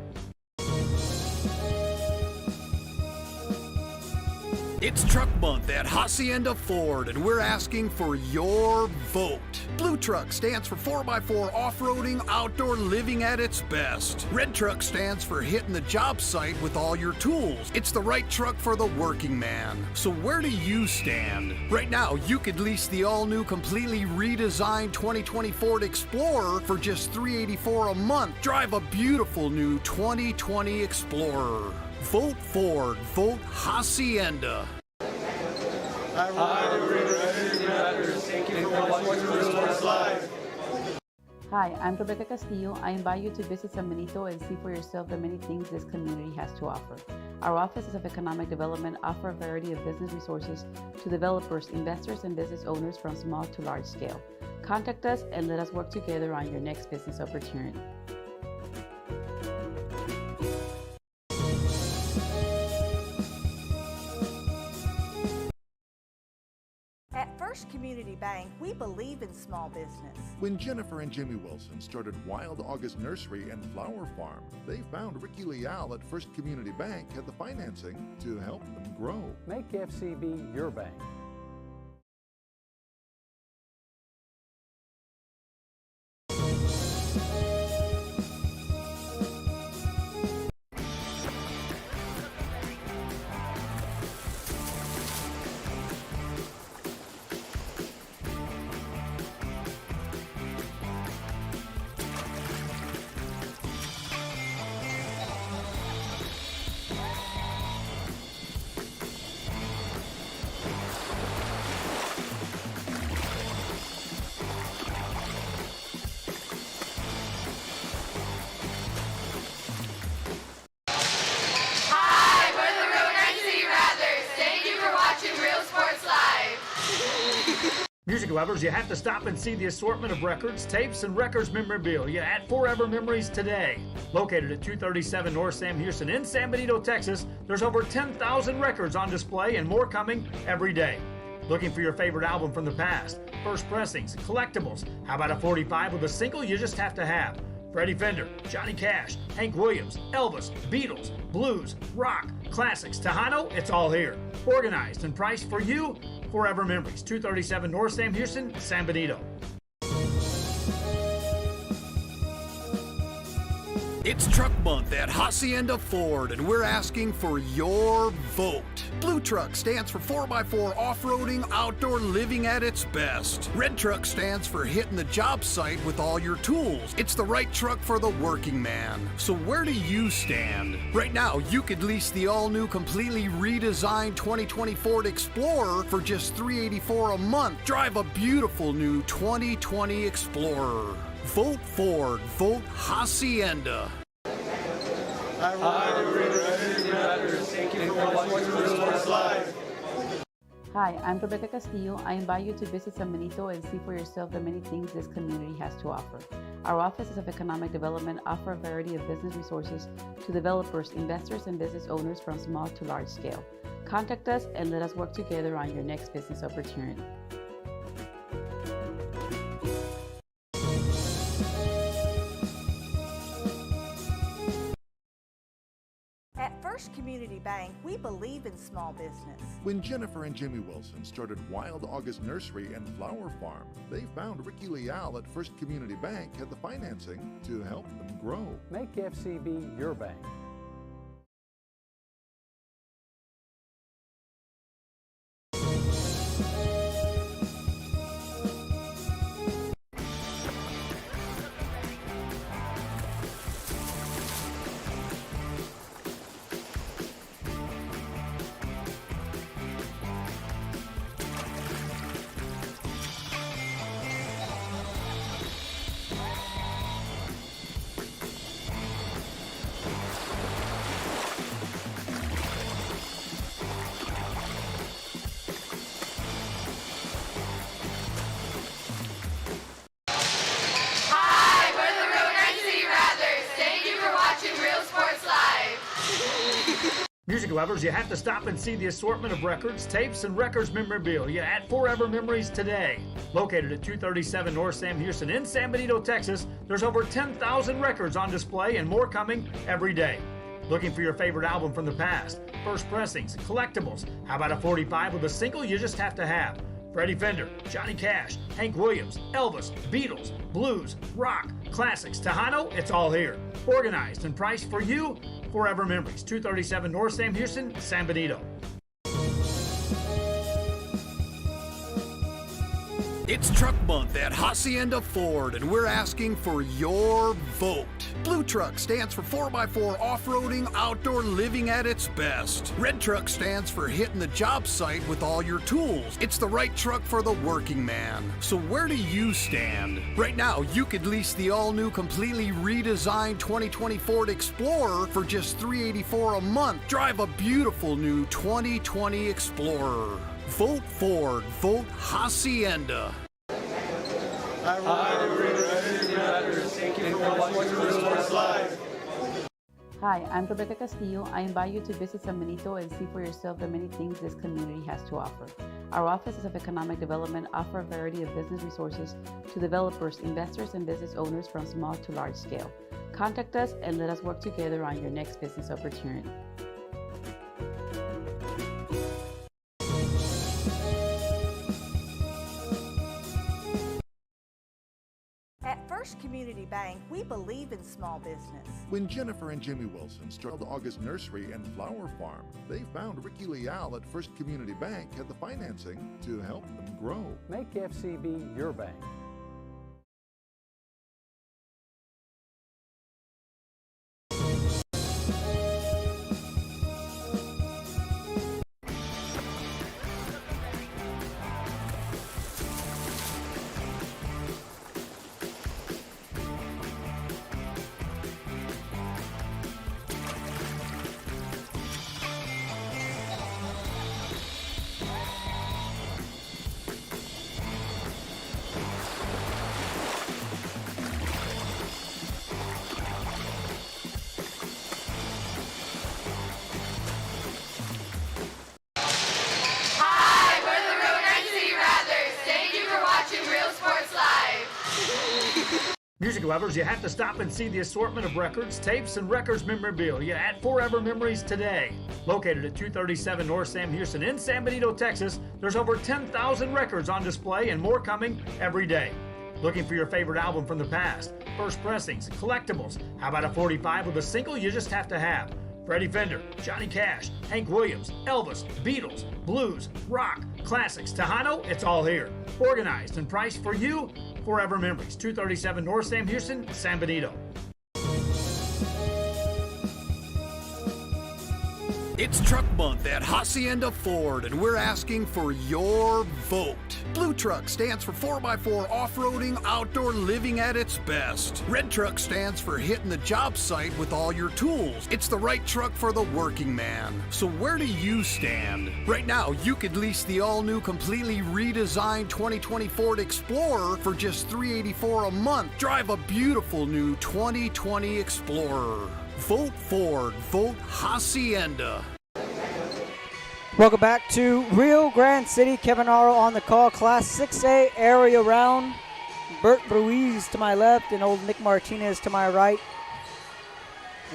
It's Truck Month at Hacienda Ford, and we're asking for your vote. Blue Truck stands for 4x4 off-roading, outdoor living at its best. Red Truck stands for hitting the job site with all your tools. It's the right truck for the working man. So where do you stand? Right now, you could lease the all-new, completely redesigned 2020 Ford Explorer for just $384 a month. Drive a beautiful new 2020 Explorer. Vote Ford. Vote Hacienda. Hi, I'm Rebecca Castillo. I invite you to visit San Benito and see for yourself the many things this community has to offer. Our offices of economic development offer a variety of business resources to developers, investors, and business owners from small to large scale. Contact us and let us work together on your next business opportunity. At First Community Bank, we believe in small business. When Jennifer and Jimmy Wilson started Wild August Nursery and Flower Farm, they found Ricky Leal at First Community Bank had the financing to help them grow. Make FCB your bank. Hi, we're the Rio Grande City Rattlers. Thank you for watching Real Sports Live. Music lovers, you have to stop and see the assortment of records, tapes, and records memorabilia at Forever Memories today. Located at 237 North Sam Houston in San Benito, Texas, there's over 10,000 records on display and more coming every day. Looking for your favorite album from the past, first pressings, collectibles. How about a 45 with a single you just have to have? Freddie Fender, Johnny Cash, Hank Williams, Elvis, Beatles, blues, rock, classics, Tejano, it's all here. Organized and priced for you. Forever Memories, 237 North Sam Houston, San Benito. It's Truck Month at Hacienda Ford, and we're asking for your vote. Blue Truck stands for 4x4 off-roading, outdoor living at its best. Red Truck stands for hitting the job site with all your tools. It's the right truck for the working man. So where do you stand? Right now, you could lease the all-new, completely redesigned 2020 Ford Explorer for just $384 a month. Drive a beautiful new 2020 Explorer. Vote Ford. Vote Hacienda. Hi, I'm Rebecca Castillo. I invite you to visit San Benito and see for yourself the many things this community has to offer. Our offices of economic development offer a variety of business resources to developers, investors, and business owners from small to large scale. Contact us and let us work together on your next business opportunity. At First Community Bank, we believe in small business. When Jennifer and Jimmy Wilson started Wild August Nursery and Flower Farm, they found Ricky Leal at First Community Bank had the financing to help them grow. Make FCB your bank. Hi, we're the Real Night City Rattlers. Thank you for watching Real Sports Live. Music lovers, you have to stop and see the assortment of records, tapes, and records memorabilia at Forever Memories today. Located at 237 North Sam Houston in San Benito, Texas, there's over 10,000 records on display and more coming every day. Looking for your favorite album from the past, first pressings, collectibles? How about a 45 with a single you just have to have? Freddie Fender, Johnny Cash, Hank Williams, Elvis, Beatles, blues, rock, classics, Tejano, it's all here. Organized and priced for you. Forever Memories, 237 North Sam Houston, San Benito. It's Truck Month at Hacienda Ford, and we're asking for your vote. Blue Truck stands for 4x4 off-roading, outdoor living at its best. Red Truck stands for hitting the job site with all your tools. It's the right truck for the working man. So where do you stand? Right now, you could lease the all-new, completely redesigned 2020 Ford Explorer for just $384 a month. Drive a beautiful new 2020 Explorer. Vote Ford. Vote Hacienda. Hi, I'm Rebecca Castillo. I invite you to visit San Benito and see for yourself the many things this community has to offer. Our offices of economic development offer a variety of business resources to developers, investors, and business owners from small to large scale. Contact us and let us work together on your next business opportunity. At First Community Bank, we believe in small business. When Jennifer and Jimmy Wilson started August Nursery and Flower Farm, they found Ricky Leal at First Community Bank had the financing to help them grow. Make FCB your bank. Hi, we're the Real Night City Rattlers. Thank you for watching Real Sports Live. Music lovers, you have to stop and see the assortment of records, tapes, and records memorabilia at Forever Memories today. Located at 237 North Sam Houston in San Benito, Texas, there's over 10,000 records on display and more coming every day. Looking for your favorite album from the past? First pressings, collectibles. How about a 45 with a single you just have to have? Freddie Fender, Johnny Cash, Hank Williams, Elvis, Beatles, blues, rock, classics, Tejano, it's all here. Organized and priced for you. Forever Memories, 237 North Sam Houston, San Benito. It's Truck Month at Hacienda Ford, and we're asking for your vote. Blue Truck stands for 4x4 off-roading, outdoor living at its best. Red Truck stands for hitting the job site with all your tools. It's the right truck for the working man. So where do you stand? Right now, you could lease the all-new, completely redesigned 2020 Ford Explorer for just $384 a month. Drive a beautiful new 2020 Explorer. Vote Ford. Vote Hacienda. Welcome back to Rio Grande City. Kevin Aro on the call. Class 6A area round. Bert Ruiz to my left and old Nick Martinez to my right.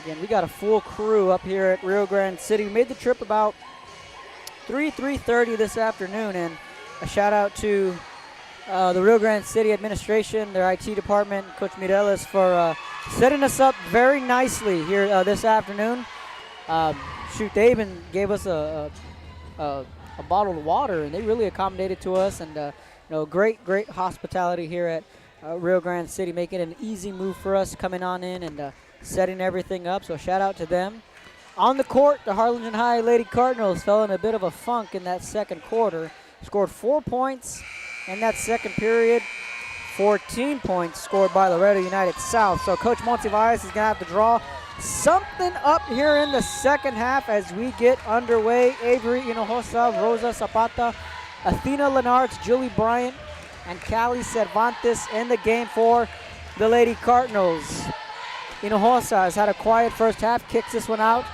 Again, we got a full crew up here at Rio Grande City. We made the trip about 3:30 this afternoon, and a shout out to the Rio Grande City administration, their IT department, Coach Mireles, for setting us up very nicely here this afternoon. They even gave us a bottled water, and they really accommodated to us, and great hospitality here at Rio Grande City, making it an easy move for us coming on in and setting everything up. So shout out to them. On the court, the Harlingen High Lady Cardinals fell in a bit of a funk in that second quarter. Scored 4 points in that second period. 14 points scored by Laredo United South. So Coach Monsiváis is going to have to draw something up here in the second half as we get underway. Avery Hinojosa, Rosa Zapata, Athena Lenartz, Julie Bryant, and Callie Cervantes in the game for the Lady Cardinals. Hinojosa has had a quiet first half, kicks this one out.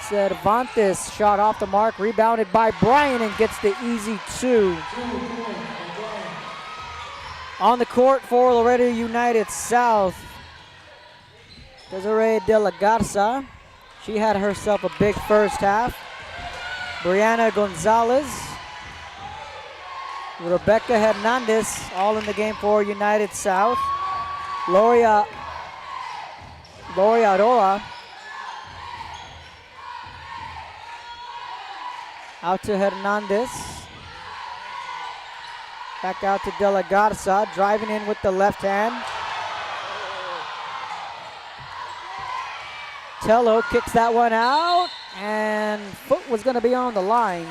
Cervantes shot off the mark, rebounded by Bryant and gets the easy 2. On the court for Laredo United South, Desiree De La Garza. She had herself a big first half. Brianna Gonzalez, Rebecca Hernandez, all in the game for United South. Loria Aroa out to Hernandez. Back out to De La Garza, driving in with the left hand. Tello kicks that one out, and foot was going to be on the line.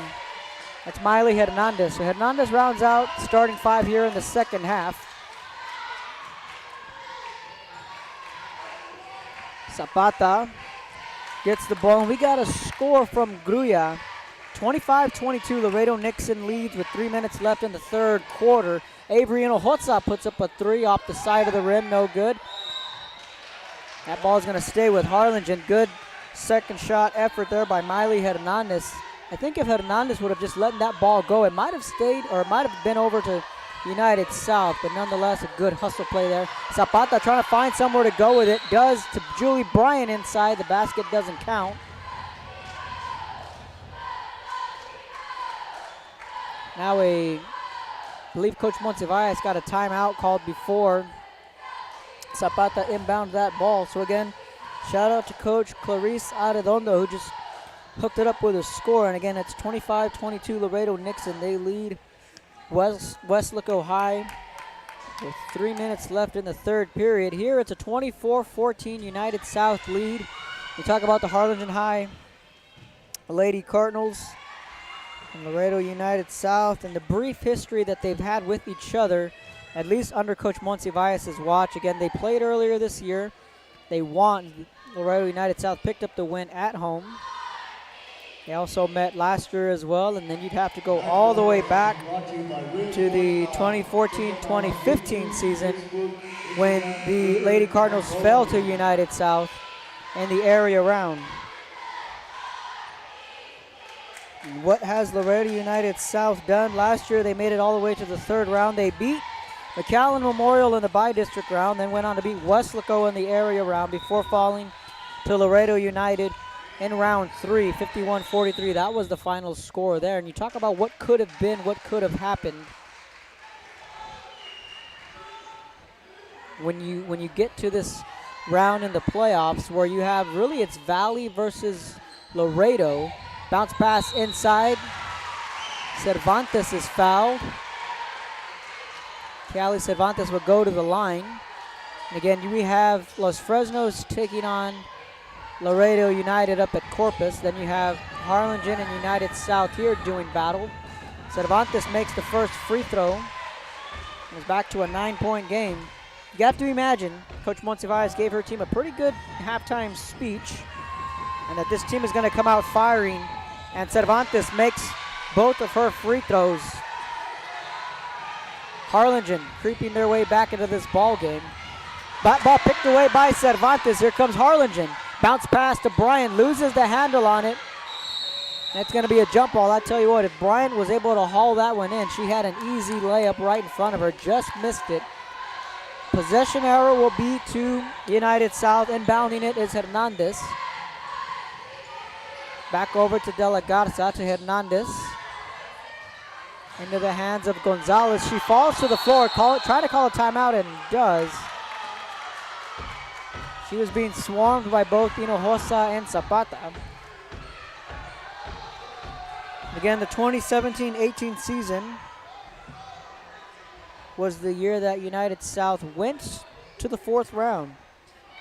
That's Miley Hernandez. So Hernandez rounds out starting 5 here in the second half. Zapata gets the ball. We got a score from Gruya. 25-22, Laredo Nixon leads with 3 minutes left in the third quarter. Avery Hinojosa puts up a 3 off the side of the rim, no good. That ball is going to stay with Harlingen. Good second shot effort there by Miley Hernandez. I think if Hernandez would have just let that ball go, it might have stayed, or it might have been over to United South, but nonetheless a good hustle play there. Zapata trying to find somewhere to go with it. Does to Julie Bryant inside. The basket doesn't count. Now I believe Coach Monsiváis got a timeout called before Zapata inbound that ball. So again, shout out to Coach Clarice Arredondo, who just hooked it up with a score. And again, it's 25-22 Laredo Nixon. They lead Westlaco High with 3 minutes left in the third period. Here it's a 24-14 United South lead. We talk about the Harlingen High Lady Cardinals and Laredo United South and the brief history that they've had with each other, at least under Coach Monsiváis' watch. Again, they played earlier this year. They won. Laredo United South picked up the win at home. They also met last year as well, and then you'd have to go all the way back to the 2014-2015 season when the Lady Cardinals fell to United South in the area round. What has Laredo United South done? Last year they made it all the way to the third round. They beat McAllen Memorial in the bi-district round, then went on to beat Westlaco in the area round before falling to Laredo United in round 3, 51-43. That was the final score there. And you talk about what could have been, what could have happened. when you get to this round in the playoffs where you have really it's Valley versus Laredo. Bounce pass inside. Cervantes is fouled. Cali Cervantes will go to the line. And again, we have Los Fresnos taking on Laredo United up at Corpus. Then you have Harlingen and United South here doing battle. Cervantes makes the first free throw. It's back to a 9-point game. You have to imagine Coach Monsiváis gave her team a pretty good halftime speech, and that this team is going to come out firing, and Cervantes makes both of her free throws. Harlingen creeping their way back into this ball game. Ball picked away by Cervantes. Here comes Harlingen. Bounce pass to Bryant, loses the handle on it. That's going to be a jump ball. I tell you what, if Bryant was able to haul that one in, she had an easy layup right in front of her, just missed it. Possession error will be to United South. Inbounding it is Hernandez. Back over to De La Garza, to Hernandez. Into the hands of Gonzalez. She falls to the floor, trying to call a timeout, and does. She was being swarmed by both Hinojosa and Zapata. Again, the 2017-18 season was the year that United South went to the 4th round.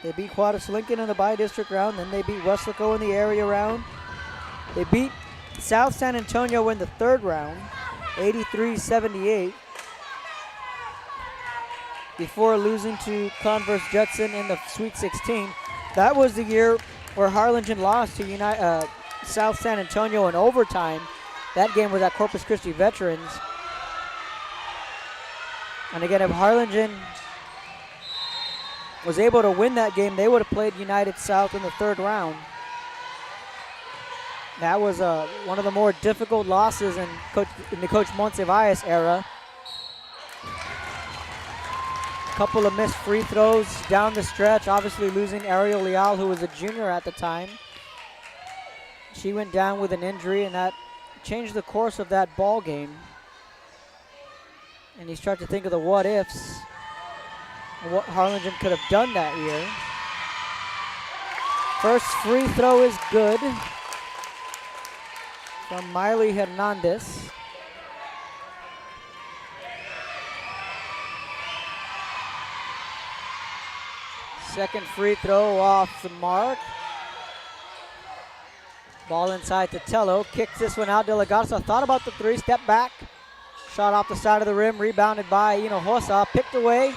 They beat Juarez Lincoln in the bi-district round, then they beat Weslaco in the area round. They beat South San Antonio in the 3rd round, 83-78, before losing to Converse Judson in the Sweet 16. That was the year where Harlingen lost to South San Antonio in overtime. That game was at Corpus Christi Veterans. And again, if Harlingen was able to win that game, they would have played United South in the 3rd round. That was one of the more difficult losses in the Coach Monsiváis era. A couple of missed free throws down the stretch, obviously losing Ariel Leal, who was a junior at the time. She went down with an injury, and that changed the course of that ball game. And you start to think of the what ifs, and what Harlingen could have done that year. First free throw is good from Miley Hernandez. Second free throw off the mark. Ball inside to Tello, kicks this one out. De La Garza thought about the 3, step back. Shot off the side of the rim, rebounded by Hinojosa, picked away.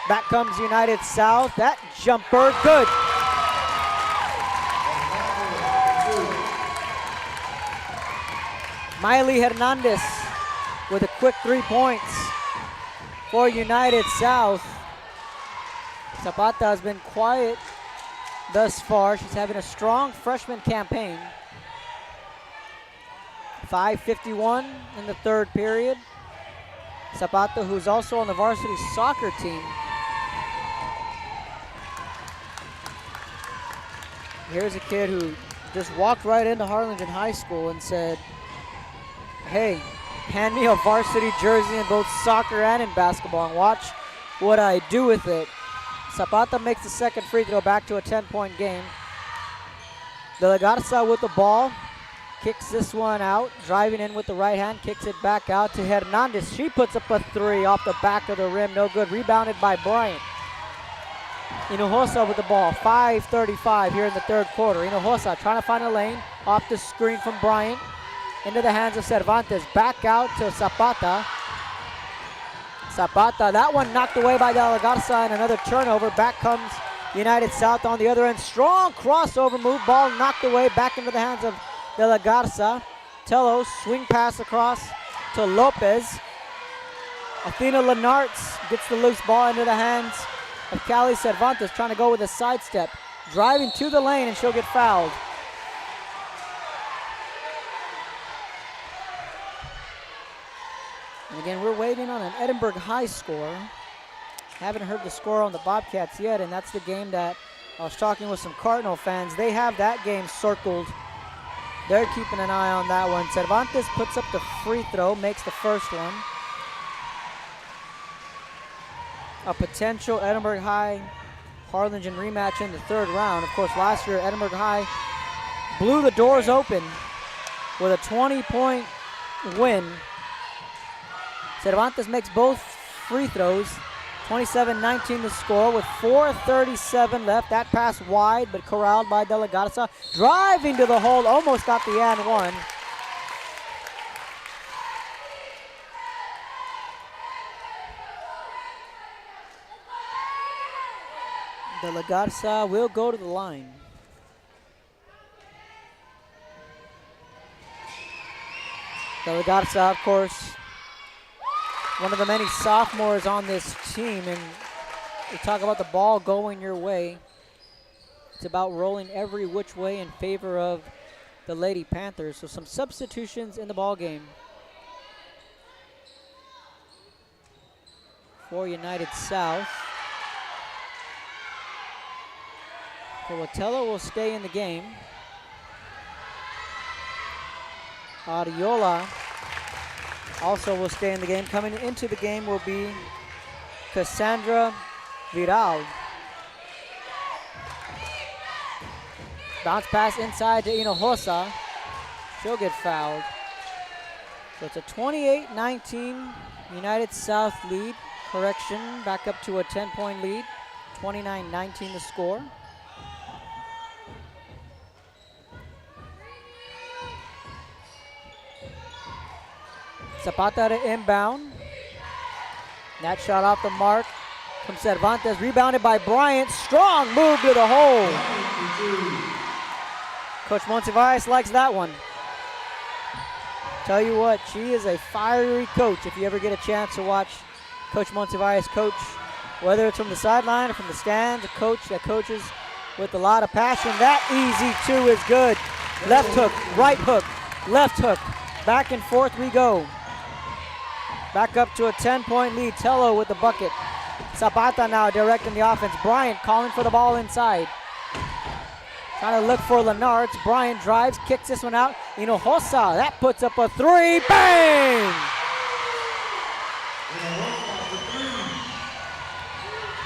Back comes United South. That jumper, good. Miley Hernandez with a quick 3 points for United South. Zapata has been quiet thus far. She's having a strong freshman campaign. 5:51 in the 3rd period. Zapata, who's also on the varsity soccer team. Here's a kid who just walked right into Harlingen High School and said, hey, hand me a varsity jersey in both soccer and in basketball and watch what I do with it. Zapata makes the second free throw, back to a 10-point game. De La Garza with the ball. Kicks this one out, driving in with the right hand, kicks it back out to Hernandez. She puts up a 3 off the back of the rim, no good. Rebounded by Bryant. Hinojosa with the ball, 5:35 here in the 3rd quarter. Hinojosa trying to find a lane, off the screen from Bryant, into the hands of Cervantes. Back out to Zapata. Zapata, that one knocked away by De La Garza, and another turnover. Back comes United South on the other end. Strong crossover move, ball knocked away, back into the hands of De La Garza. Tello, swing pass across to Lopez. Athena Lenartz gets the loose ball into the hands of Cali Cervantes, trying to go with a sidestep. Driving to the lane, and she'll get fouled. And again, we're waiting on an Edinburgh High score. Haven't heard the score on the Bobcats yet, and that's the game that I was talking with some Cardinal fans. They have that game circled. They're keeping an eye on that one. Cervantes puts up the free throw, makes the first one. a potential Edinburgh High Harlingen rematch in the third round. Of course, last year Edinburgh High blew the doors open with a 20-point win. Cervantes makes both free throws. 27-19 the score with 4:37 left. That pass wide, but corralled by De La Garza. Driving to the hole, almost got the and one. De La Garza will go to the line. De La Garza, of course, one of the many sophomores on this team, and we talk about the ball going your way. It's about rolling every which way in favor of the Lady Panthers. So some substitutions in the ball game for United South. Coatello will stay in the game. Ariola also will stay in the game. Coming into the game will be Cassandra Viral. Bounce pass inside to Hinojosa. She'll get fouled. So it's a 28-19 United South lead. Correction, back up to a 10-point lead. 29-19 the score. Zapata to inbound. That shot off the mark from Cervantes. Rebounded by Bryant. Strong move to the hole. Coach Monsiváis likes that one. Tell you what, she is a fiery coach. If you ever get a chance to watch Coach Monsiváis coach, whether it's from the sideline or from the stands, a coach that coaches with a lot of passion. That easy two is good. Left hook, right hook, left hook. Back and forth we go. Back up to a 10-point lead. Tello with the bucket. Zapata now directing the offense. Bryant calling for the ball inside. Trying to look for Lenartz. Bryant drives, kicks this one out. Hinojosa, that puts up a three. Bang!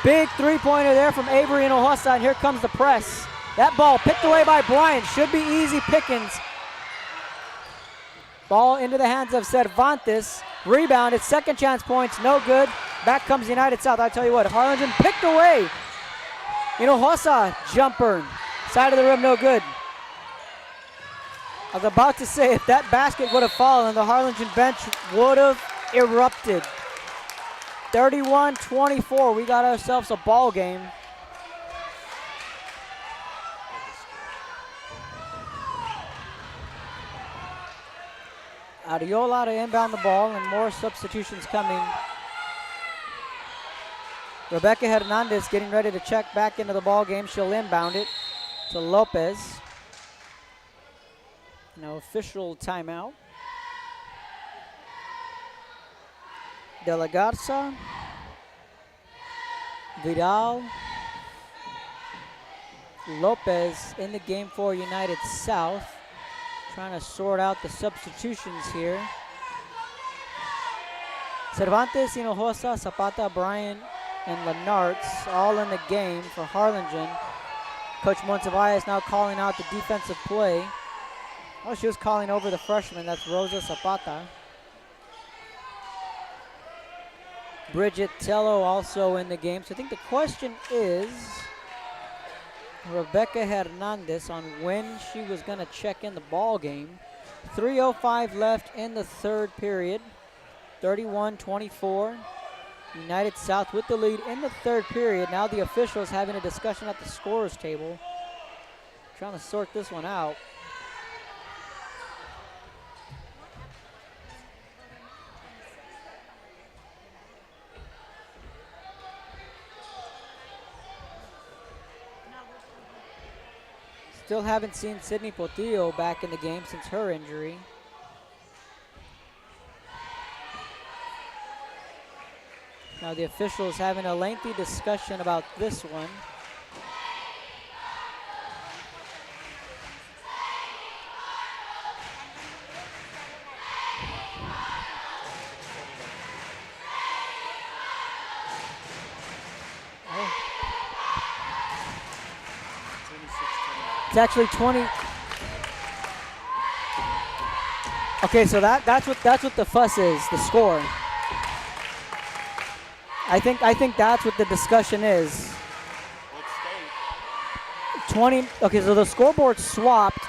Big three-pointer there from Avery Hinojosa, and here comes the press. That ball picked away by Bryant. Should be easy pickings. Ball into the hands of Cervantes. Rebounded, second chance points, no good. Back comes United South. I tell you what, Harlingen picked away. Hinojosa, jumper. Side of the rim, no good. I was about to say, if that basket would have fallen, the Harlingen bench would have erupted. 31-24, we got ourselves a ball game. Ariola to inbound the ball, and more substitutions coming. Rebecca Hernandez getting ready to check back into the ball game. She'll inbound it to Lopez. No official timeout. De La Garza, Vidal, Lopez in the game for United South. Trying to sort out the substitutions here. Cervantes, Hinojosa, Zapata, Bryant, and Lenartz all in the game for Harlingen. Coach Monsiváis now calling out the defensive play. Oh, she was calling over the freshman. That's Rosa Zapata. Bridget Tello also in the game. So I think the question is Rebecca Hernandez on when she was going to check in the ball game. 3:05 left in the third period. 31-24. United South with the lead in the third period. Now the officials having a discussion at the scorer's table. Trying to sort this one out. Still haven't seen Sydney Portillo back in the game since her injury. Now the officials having a lengthy discussion about this one. It's actually 20. Okay, so that's what the fuss is, the score. I think that's what the discussion is. 20. Okay, so the scoreboard swapped.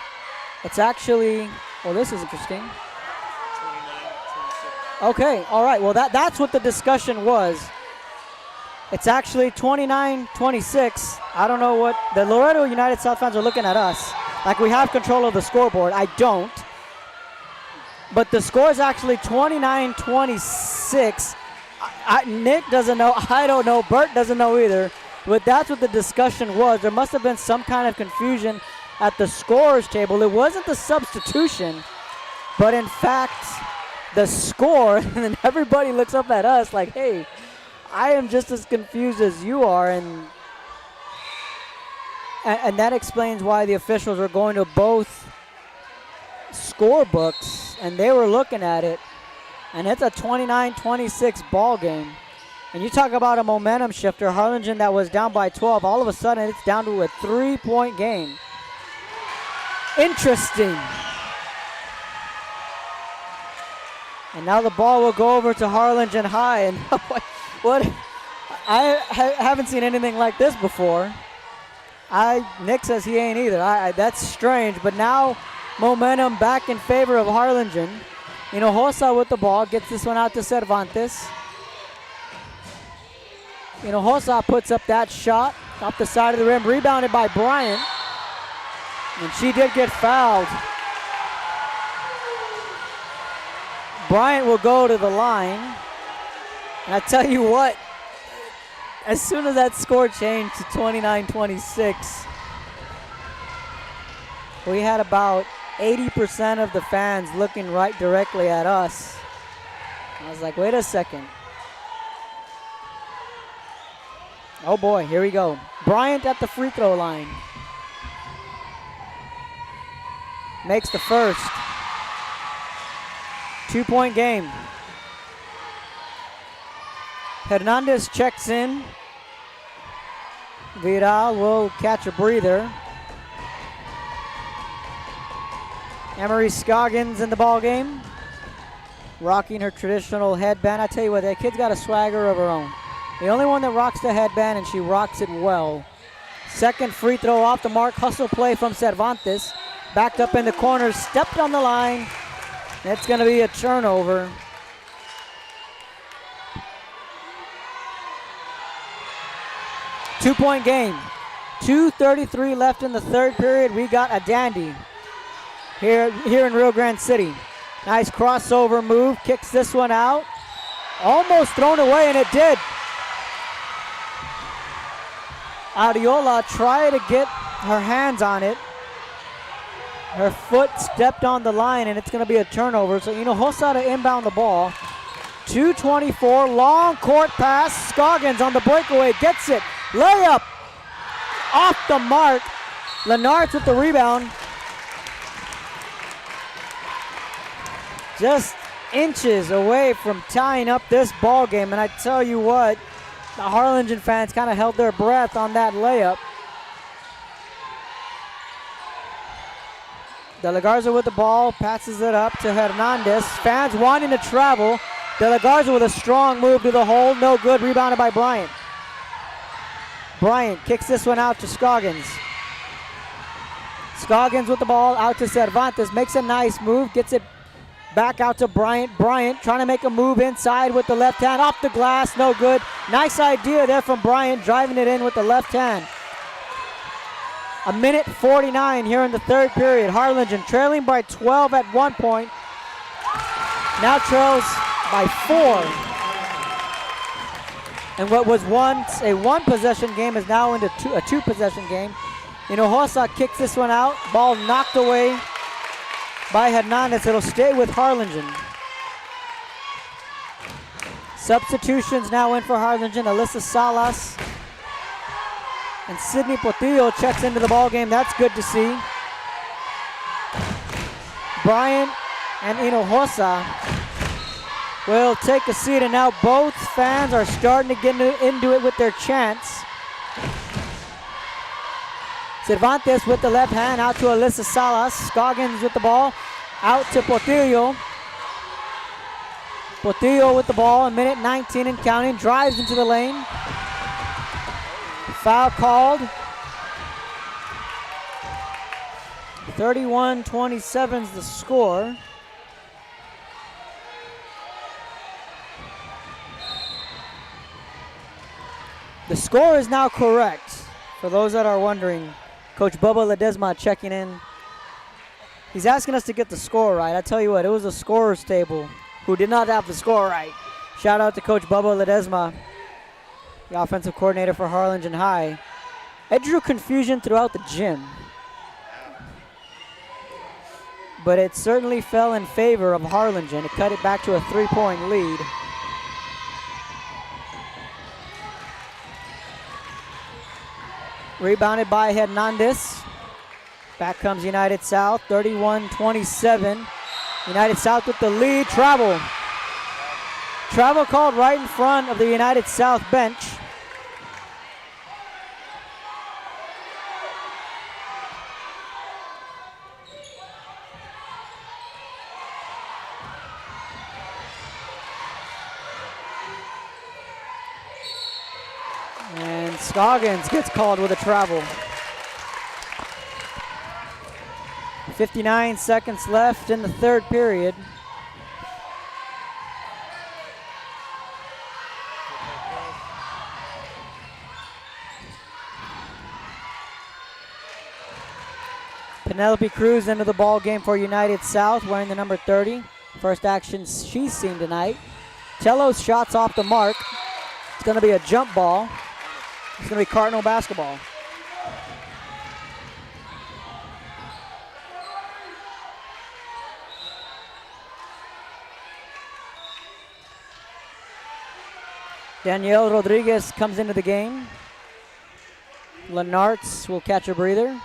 It's actually. Well, this is interesting. Okay, all right. Well, that's what the discussion was. It's actually 29-26. I don't know what the Laredo United South fans are looking at us like we have control of the scoreboard. I don't. But the score is actually 29-26. Nick doesn't know. I don't know. Bert doesn't know either. But that's what the discussion was. There must have been some kind of confusion at the scorer's table. It wasn't the substitution, but in fact, the score. And then everybody looks up at us like, hey, I am just as confused as you are. And that explains why the officials were going to both scorebooks, and they were looking at it. And it's a 29-26 ball game. And you talk about a momentum shifter. Harlingen that was down by 12. All of a sudden, it's down to a 3-point game. Interesting. And now the ball will go over to Harlingen High. And what? I haven't seen anything like this before. Nick says he ain't either. That's strange. But now momentum back in favor of Harlingen. Hinojosa with the ball, gets this one out to Cervantes. Hinojosa puts up that shot off the side of the rim, rebounded by Bryant. And she did get fouled. Bryant will go to the line. And I tell you what, as soon as that score changed to 29-26, we had about 80% of the fans looking right directly at us. I was like, wait a second. Oh boy, here we go. Bryant at the free throw line. Makes the first. 2-point game. Hernandez checks in. Vidal will catch a breather. Emery Scoggins in the ball game, rocking her traditional headband. I tell you what, that kid's got a swagger of her own. The only one that rocks the headband, and she rocks it well. Second free throw off the mark. Hustle play from Cervantes. Backed up in the corner, stepped on the line. It's going to be a turnover. Two-point game. 2:33 left in the third period. We got a dandy here in Rio Grande City. Nice crossover move. Kicks this one out. Almost thrown away, and it did. Adiola tried to get her hands on it. Her foot stepped on the line, and it's going to be a turnover. So Hinojosa to inbound the ball. 2:24, long court pass. Scoggins on the breakaway, gets it. Layup off the mark. Lenartz with the rebound. Just inches away from tying up this ball game. And I tell you what, the Harlingen fans kind of held their breath on that layup. De La Garza with the ball, passes it up to Hernandez. Fans wanting to travel. De La Garza with a strong move to the hole. No good, rebounded by Bryant. Bryant kicks this one out to Scoggins. Scoggins with the ball out to Cervantes. Makes a nice move, gets it back out to Bryant. Bryant trying to make a move inside with the left hand. Off the glass, no good. Nice idea there from Bryant, driving it in with the left hand. 1:49 here in the third period. Harlingen trailing by 12 at one point. Now trails by 4. And what was once a one-possession game is now into a two-possession game. Hinojosa kicks this one out. Ball knocked away by Hernandez. It'll stay with Harlingen. Substitutions now in for Harlingen. Alyssa Salas and Sydney Portillo checks into the ball game. That's good to see. Bryant and Hinojosa will take a seat, and now both fans are starting to get into it with their chants. Cervantes with the left hand out to Alyssa Salas. Scoggins with the ball out to Portillo. Portillo with the ball, a minute 19 and counting, drives into the lane. Foul called. 31-27 is the score. The score is now correct. For those that are wondering, Coach Bubba Ledesma checking in. He's asking us to get the score right. I tell you what, it was a scorer's table who did not have the score right. Shout out to Coach Bubba Ledesma, the offensive coordinator for Harlingen High. It drew confusion throughout the gym, but it certainly fell in favor of Harlingen. It cut it back to a 3-point lead. Rebounded by Hernandez. Back comes United South, 31-27. United South with the lead. Travel. Travel called right in front of the United South bench. And Scoggins gets called with a travel. 59 seconds left in the third period. Penelope Cruz into the ball game for United South, wearing the number 30. First action she's seen tonight. Tello's shots off the mark. It's going to be a jump ball. It's going to be Cardinal basketball. Danielle Rodriguez comes into the game. Lenartz will catch a breather.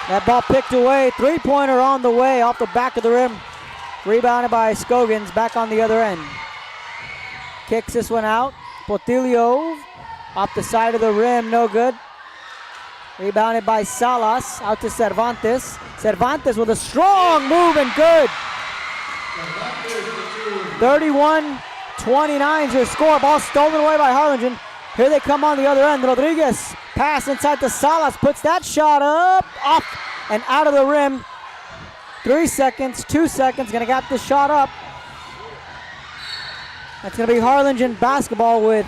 That ball picked away. Three-pointer on the way off the back of the rim. Rebounded by Scoggins back on the other end. Kicks this one out. Portillo off the side of the rim, no good. Rebounded by Salas, out to Cervantes. Cervantes with a strong move and good. 31-29 is your score. Ball stolen away by Harlingen. Here they come on the other end. Rodriguez pass inside to Salas, puts that shot up, off and out of the rim. 3 seconds, 2 seconds, gonna get the shot up. That's gonna be Harlingen basketball with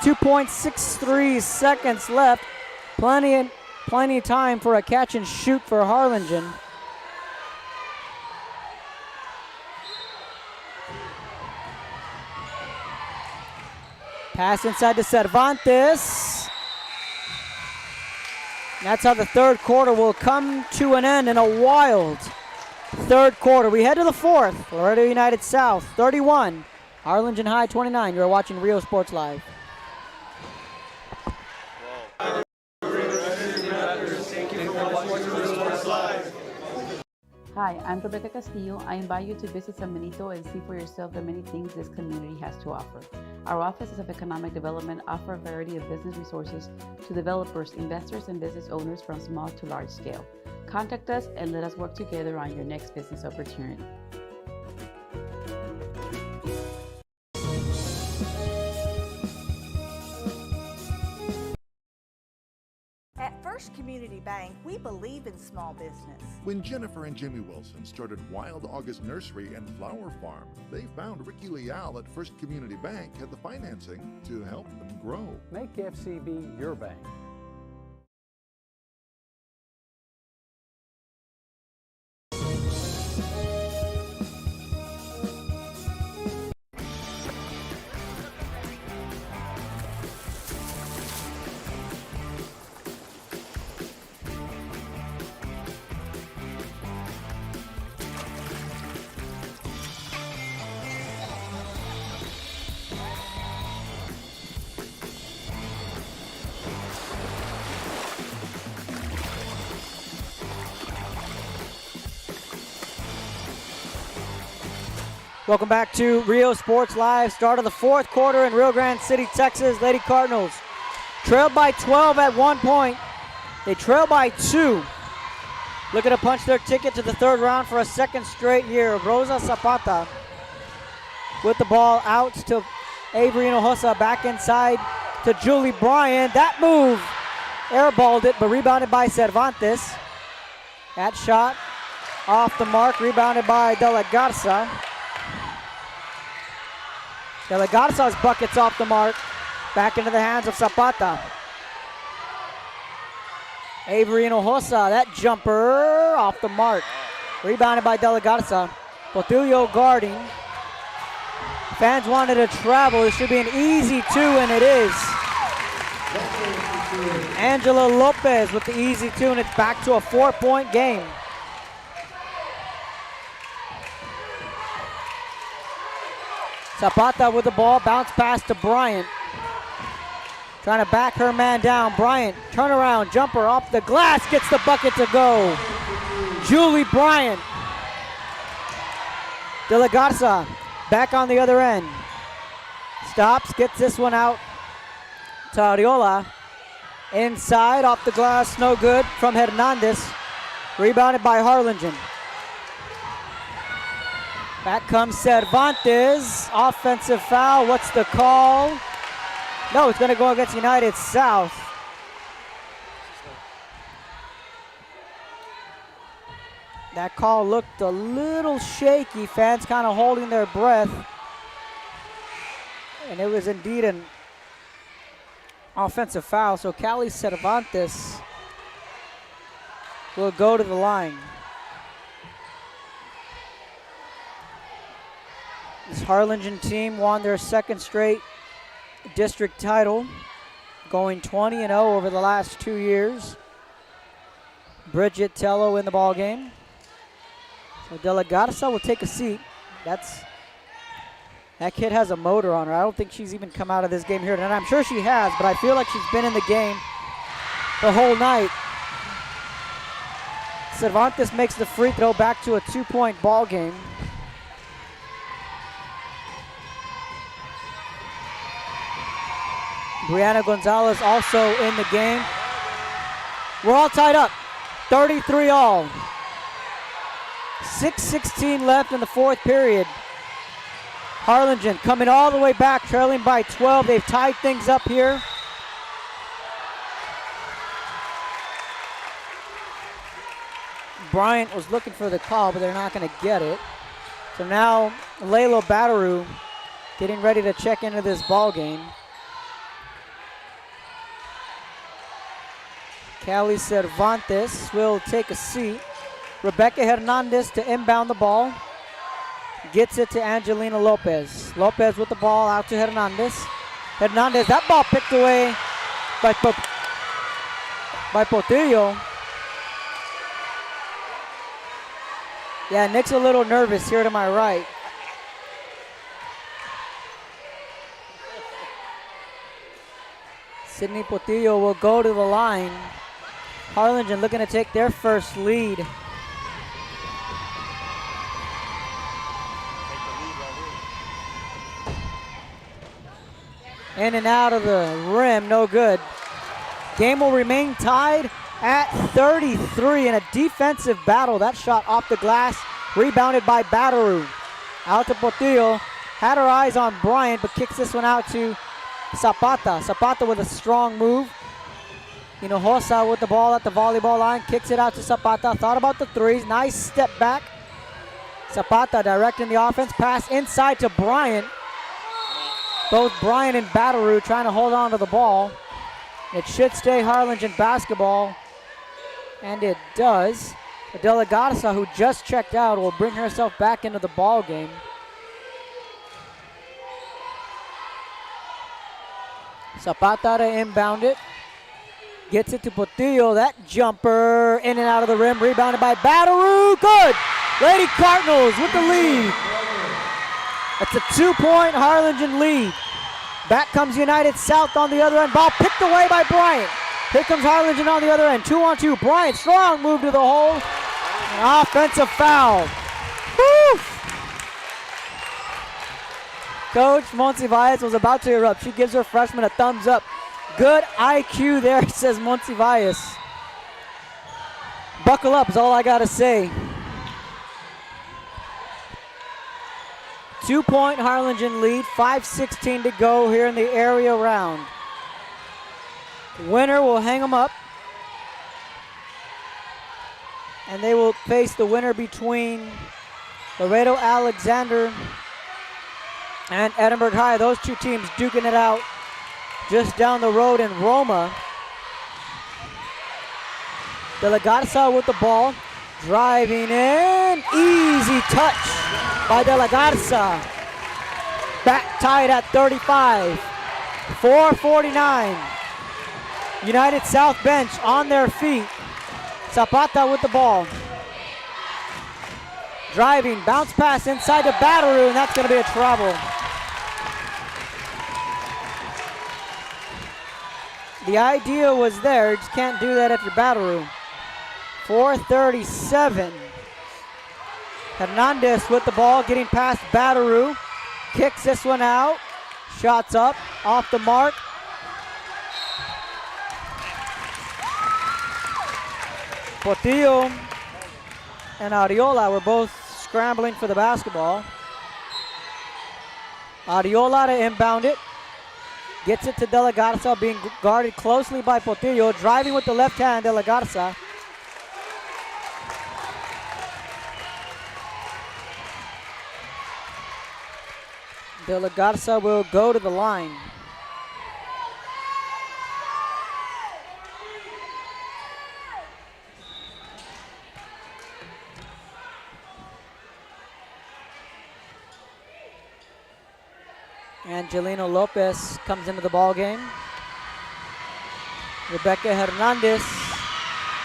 2.63 seconds left. Plenty of time for a catch and shoot for Harlingen. Pass inside to Cervantes. That's how the third quarter will come to an end in a wild third quarter. We head to the fourth. Laredo United South 31, Harlingen High 29. You're watching Rio Sports Live. Hi, I'm Rebecca Castillo. I invite you to visit San Benito and see for yourself the many things this community has to offer. Our offices of economic development offer a variety of business resources to developers, investors, and business owners from small to large scale. Contact us and let us work together on your next business opportunity. At First Community Bank, we believe in small business. When Jennifer and Jimmy Wilson started Wild August Nursery and Flower Farm, they found Ricky Leal at First Community Bank had the financing to help them grow. Make FCB your bank. Welcome back to Rio Sports Live. Start of the fourth quarter in Rio Grande City, Texas. Lady Cardinals trailed by 12 at one point. They trail by 2. Looking to punch their ticket to the third round for a second straight year. Rosa Zapata with the ball out to Avery Hinojosa, back inside to Julie Bryan. That move airballed it, but rebounded by Cervantes. That shot off the mark, rebounded by De La Garza. De La Garza's bucket's off the mark, back into the hands of Zapata. Avery Hinojosa, that jumper off the mark. Rebounded by De La Garza. Portillo guarding. Fans wanted to travel. It should be an easy 2, and it is. Angela Lopez with the easy 2, and it's back to a 4-point game. Zapata with the ball, bounce pass to Bryant. Trying to back her man down. Bryant, turnaround, jumper off the glass, gets the bucket to go. Julie Bryant. De La Garza back on the other end. Stops, gets this one out to Ariola. Inside, off the glass, no good from Hernandez. Rebounded by Harlingen. Back comes Cervantes. Offensive foul. What's the call? No, it's going to go against United South. That call looked a little shaky. Fans kind of holding their breath. And it was indeed an offensive foul. So Callie Cervantes will go to the line. This Harlingen team won their second straight district title, going 20-0 over the last 2 years. Bridget Tello in the ball game. So De La Garza will take a seat. That kid has a motor on her. I don't think she's even come out of this game here tonight. I'm sure she has, but I feel like she's been in the game the whole night. Cervantes makes the free throw, back to a 2-point ball game. Brianna Gonzalez also in the game. We're all tied up, 33 all. 6:16 left in the fourth period. Harlingen coming all the way back, trailing by 12. They've tied things up here. Bryant was looking for the call, but they're not going to get it. So now Layla Bataru getting ready to check into this ball game. Callie Cervantes will take a seat. Rebecca Hernandez to inbound the ball. Gets it to Angelina Lopez. Lopez with the ball out to Hernandez. Hernandez, that ball picked away by Portillo. Yeah, Nick's a little nervous here to my right. Sydney Portillo will go to the line. Harlingen looking to take their first lead. In and out of the rim, no good. Game will remain tied at 33 in a defensive battle. That shot off the glass, rebounded by Bataru. Out to Portillo, had her eyes on Bryant, but kicks this one out to Zapata. Zapata with a strong move. Hinojosa with the ball at the volleyball line, kicks it out to Zapata. Thought about the threes, nice step back. Zapata directing the offense, pass inside to Bryant. Both Bryant and Bataru trying to hold on to the ball. It should stay Harlingen basketball, and it does. De La Garza, who just checked out, will bring herself back into the ball game. Zapata to inbound it. Gets it to Portillo. That jumper in and out of the rim. Rebounded by Bataru. Good! Lady Cardinals with the lead. It's a 2-point Harlingen lead. Back comes United South on the other end. Ball picked away by Bryant. Here comes Harlingen on the other end. 2-on-2. Bryant, strong move to the hole. An offensive foul. Woo! Coach Monsiváis was about to erupt. She gives her freshman a thumbs up. Good IQ there, says Monsiváis. Buckle up is all I got to say. 2-point Harlingen lead, 5:16 to go here in the area round. Winner will hang them up. And they will face the winner between Laredo Alexander and Edinburgh High. Those two teams duking it out just down the road in Roma. De La Garza with the ball, driving in, easy touch by De La Garza. Back tied at 35, 4:49. United South bench on their feet. Zapata with the ball. Driving, bounce pass inside to Batteroo, and that's going to be a travel. The idea was there, you just can't do that if you're Batteroo. 4:37. Hernandez with the ball, getting past Batteroo. Kicks this one out. Shots up, off the mark. Portillo and Ariola were both scrambling for the basketball. Ariola to inbound it. Gets it to De La Garza, being guarded closely by Portillo. Driving with the left hand, De La Garza. De La Garza will go to the line. Angelino Lopez comes into the ball game. Rebecca Hernandez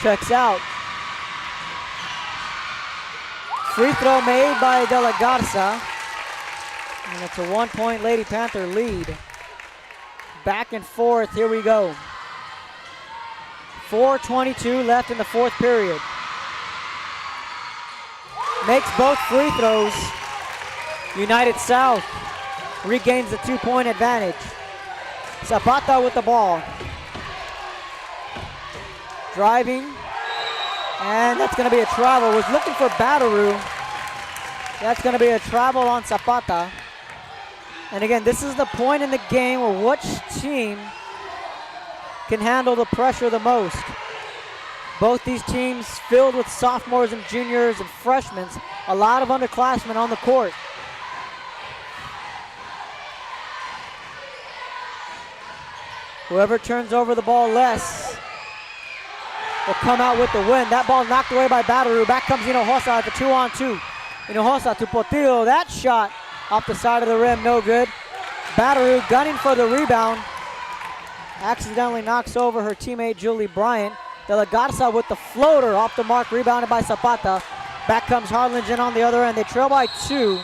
checks out. Free throw made by De La Garza. And it's a 1-point Lady Panther lead. Back and forth, here we go. 4:22 left in the fourth period. Makes both free throws. United South regains the 2-point advantage. Zapata with the ball. Driving. And that's going to be a travel. Was looking for Batteroo. That's going to be a travel on Zapata. And again, this is the point in the game where which team can handle the pressure the most. Both these teams filled with sophomores and juniors and freshmen. A lot of underclassmen on the court. Whoever turns over the ball less will come out with the win. That ball knocked away by Batteroo. Back comes Hinojosa at the 2-on-2. Hinojosa to Portillo. That shot off the side of the rim, no good. Batteroo gunning for the rebound. Accidentally knocks over her teammate Julie Bryant. De La Garza with the floater off the mark, rebounded by Zapata. Back comes Harlingen on the other end. They trail by 2.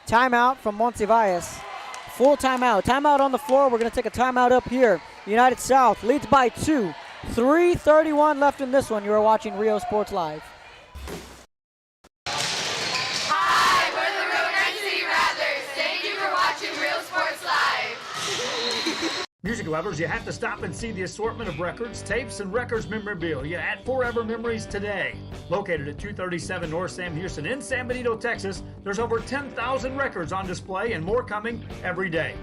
Timeout from Monsiváis. Full timeout. Timeout on the floor. We're going to take a timeout up here. United South leads by 2. 3:31 left in this one. You are watching Rio Sports Live. Hi, we're the Road 90 Rattlers. Thank you for watching Real Sports Live. Music lovers, you have to stop and see the assortment of records, tapes, and records memorabilia at Forever Memories today. Located at 237 North Sam Houston in San Benito, Texas, there's over 10,000 records on display and more coming every day.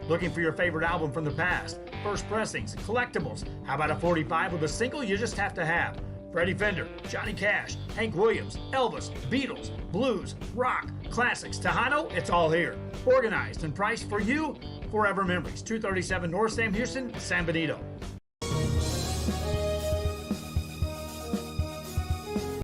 Looking for your favorite album from the past, first pressings, collectibles? How about a 45 with a single you just have to have? Freddie Fender, Johnny Cash, Hank Williams, Elvis, Beatles, blues, rock, classics, Tejano, it's all here. Organized and priced for you. Forever Memories, 237 North Sam Houston, San Benito.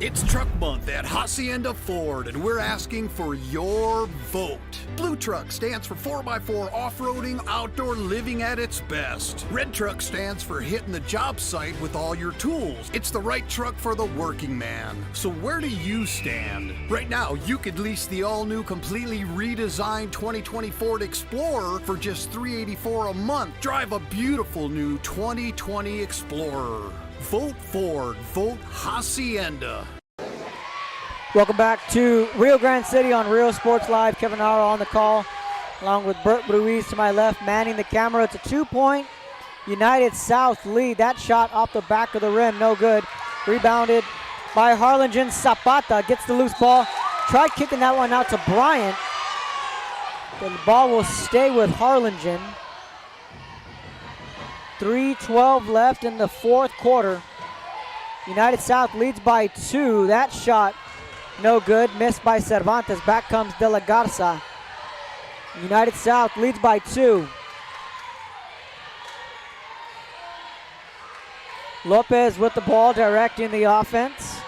It's Truck Month at Hacienda Ford, and we're asking for your vote. Blue Truck stands for 4x4 off-roading, outdoor living at its best. Red Truck stands for hitting the job site with all your tools. It's the right truck for the working man. So where do you stand? Right now, you could lease the all-new, completely redesigned 2020 Ford Explorer for just $384 a month. Drive a beautiful new 2020 Explorer. Vote Ford. Vote Hacienda. Welcome back to Rio Grande City on Rio Sports Live. Kevin Hara on the call. along with Bert Ruiz to my left, manning the camera. It's a 2-point United South lead. That shot off the back of the rim, no good. Rebounded by Harlingen. Zapata gets the loose ball. Tried kicking that one out to Bryant. The ball will stay with Harlingen. 3:12 left in the fourth quarter. United South leads by 2. That shot, no good, missed by Cervantes. Back comes De La Garza. United South leads by 2. Lopez with the ball, directing the offense.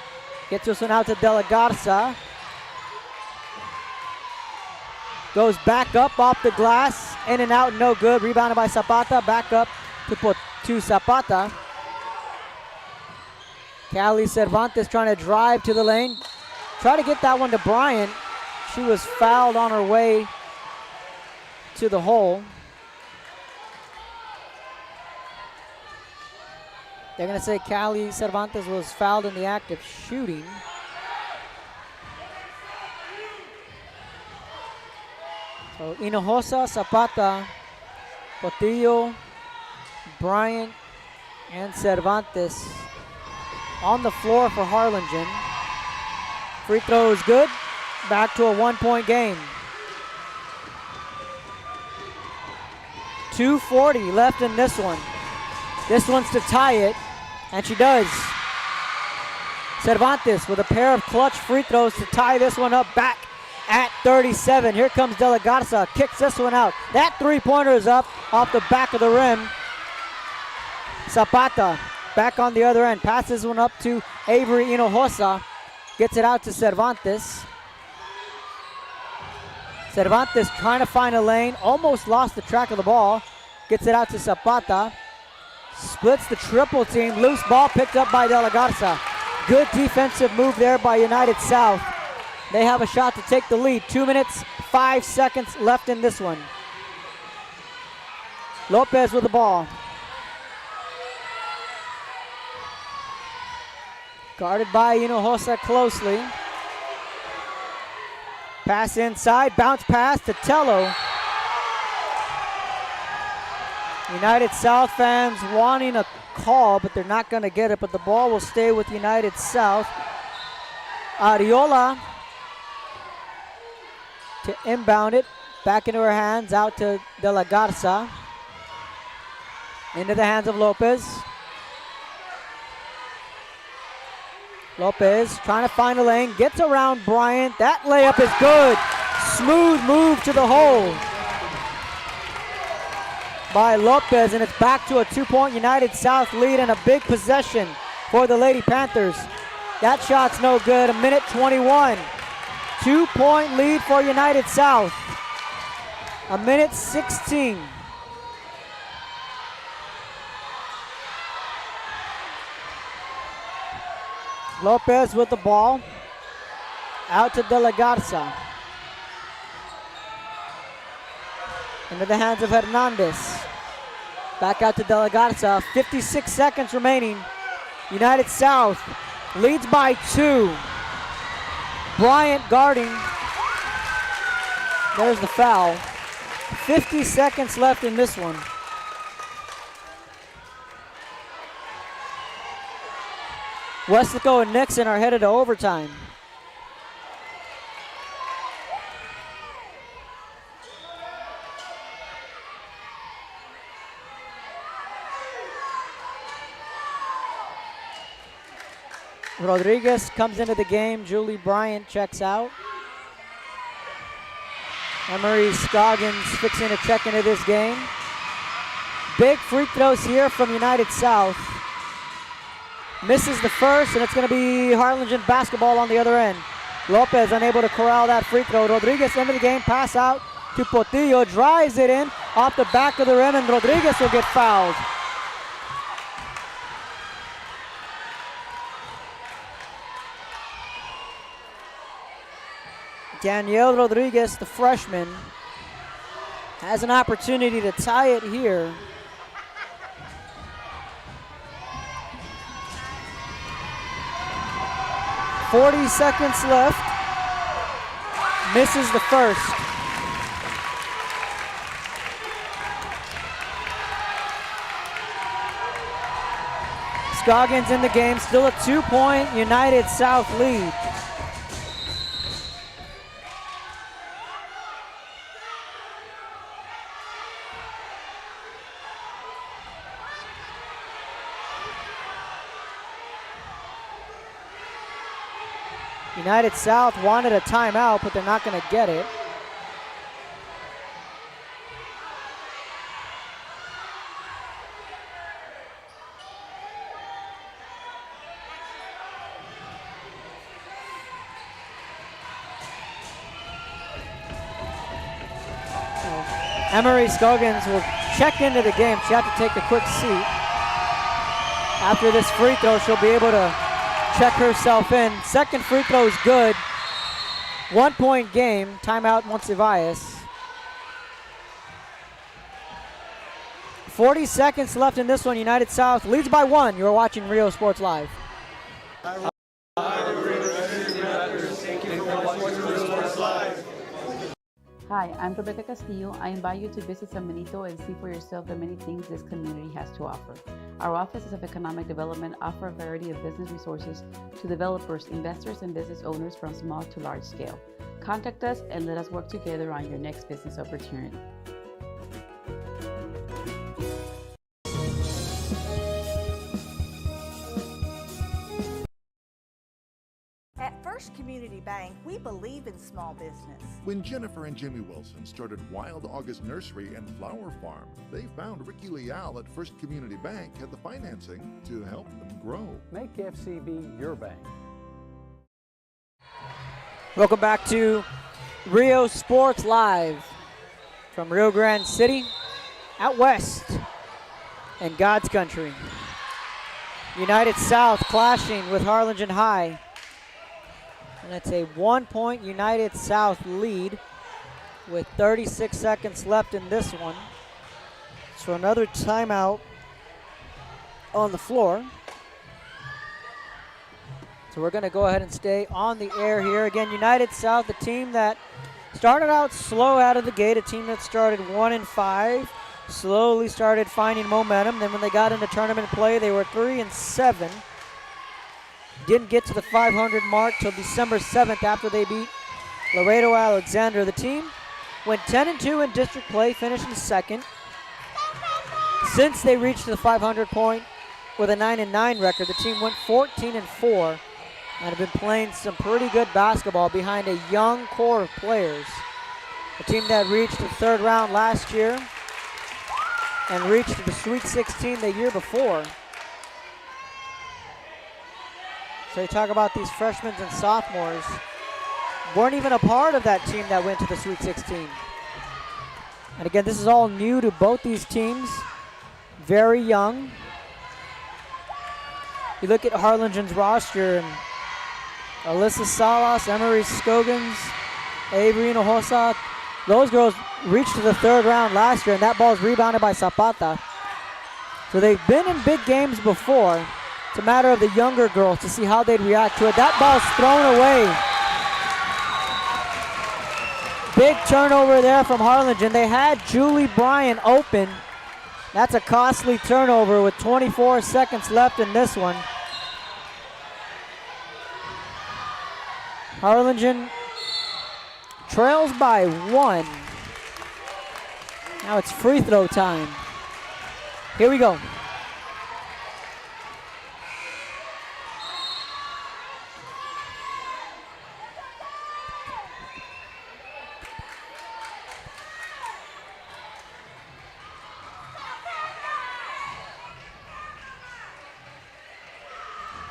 Gets this one out to De La Garza. Goes back up off the glass, in and out, no good. Rebounded by Zapata, back up to Zapata. Callie Cervantes trying to drive to the lane. Try to get that one to Bryant. She was fouled on her way to the hole. They're going to say Callie Cervantes was fouled in the act of shooting. So Hinojosa, Zapata, Portillo, Bryant, and Cervantes on the floor for Harlingen. Free throw is good. Back to a 1-point game. 2:40 left in this one. This one's to tie it, and she does. Cervantes with a pair of clutch free throws to tie this one up back at 37. Here comes De La Garza, kicks this one out. That three-pointer is up off the back of the rim. Zapata back on the other end, passes one up to Avery Hinojosa, gets it out to Cervantes. Cervantes trying to find a lane, almost lost the track of the ball, gets it out to Zapata. Splits the triple team, loose ball picked up by De La Garza. Good defensive move there by United South. They have a shot to take the lead. 2 minutes, 5 seconds left in this one. Lopez with the ball. Guarded by Hinojosa closely. Pass inside, bounce pass to Tello. United South fans wanting a call, but they're not going to get it, but the ball will stay with United South. Ariola to inbound it, back into her hands, out to De La Garza. Into the hands of Lopez. Lopez trying to find a lane, gets around Bryant. That layup is good. Smooth move to the hole by Lopez, and it's back to a 2-point United South lead and a big possession for the Lady Panthers. That shot's no good. 1:21. 2-point lead for United South. 1:16. Lopez with the ball. Out to De La Garza. Into the hands of Hernandez. Back out to De La Garza. 56 seconds remaining. United South leads by 2. Bryant guarding. There's the foul. 50 seconds left in this one. Westlaco and Nixon are headed to overtime. Rodriguez comes into the game. Julie Bryant checks out. Emery Scoggins fixing to check into this game. Big free throws here from United South. Misses the first, and it's going to be Harlingen basketball on the other end. Lopez unable to corral that free throw. Rodriguez into the game, pass out to Portillo, drives it in off the back of the rim, and Rodriguez will get fouled. Danielle Rodriguez, the freshman, has an opportunity to tie it here. .40 seconds left. Misses the first. Scoggins in the game, still a 2-point United South lead. United South wanted a timeout, but they're not going to get it. Emery Scoggins will check into the game. She had to take a quick seat. After this free throw, she'll be able to check herself in. Second free throw is good. 1-point game. Timeout Monsiváis. 40 seconds left in this one. United South leads by 1. You're watching Rio Sports Live. Hi, I'm Rebecca Castillo. I invite you to visit San Benito and see for yourself the many things this community has to offer. Our offices of economic development offer a variety of business resources to developers, investors, and business owners from small to large scale. Contact us and let us work together on your next business opportunity. At First Community Bank, we believe in small business. When Jennifer and Jimmy Wilson started Wild August Nursery and Flower Farm, they found Ricky Leal at First Community Bank had the financing to help them grow. Make FCB your bank. Welcome back to Rio Sports Live from Rio Grande City, out west in God's country. United South clashing with Harlingen High. And it's a 1-point United South lead with 36 seconds left in this one. So another timeout on the floor. So we're going to go ahead and stay on the air here. Again, United South, the team that started out slow out of the gate, a team that started 1-5, slowly started finding momentum. Then when they got into tournament play, they were 3-7. Didn't get to the 500 mark till December 7th after they beat Laredo Alexander. The team went 10-2 in district play, finishing second. Since they reached the 500 point with a 9-9 record, the team went 14-4 and have been playing some pretty good basketball behind a young core of players. A team that reached the third round last year and reached the Sweet 16 the year before. So you talk about these freshmen and sophomores, weren't even a part of that team that went to the Sweet 16. And again, this is all new to both these teams, very young. You look at Harlingen's roster, and Alyssa Salas, Emery Scoggins, Avery Hinojosa, those girls reached to the third round last year, and that ball is rebounded by Zapata. So they've been in big games before. It's a matter of the younger girls to see how they'd react to it. That ball's thrown away. Big turnover there from Harlingen. They had Julie Bryan open. That's a costly turnover with 24 seconds left in this one. Harlingen trails by 1. Now it's free throw time. Here we go.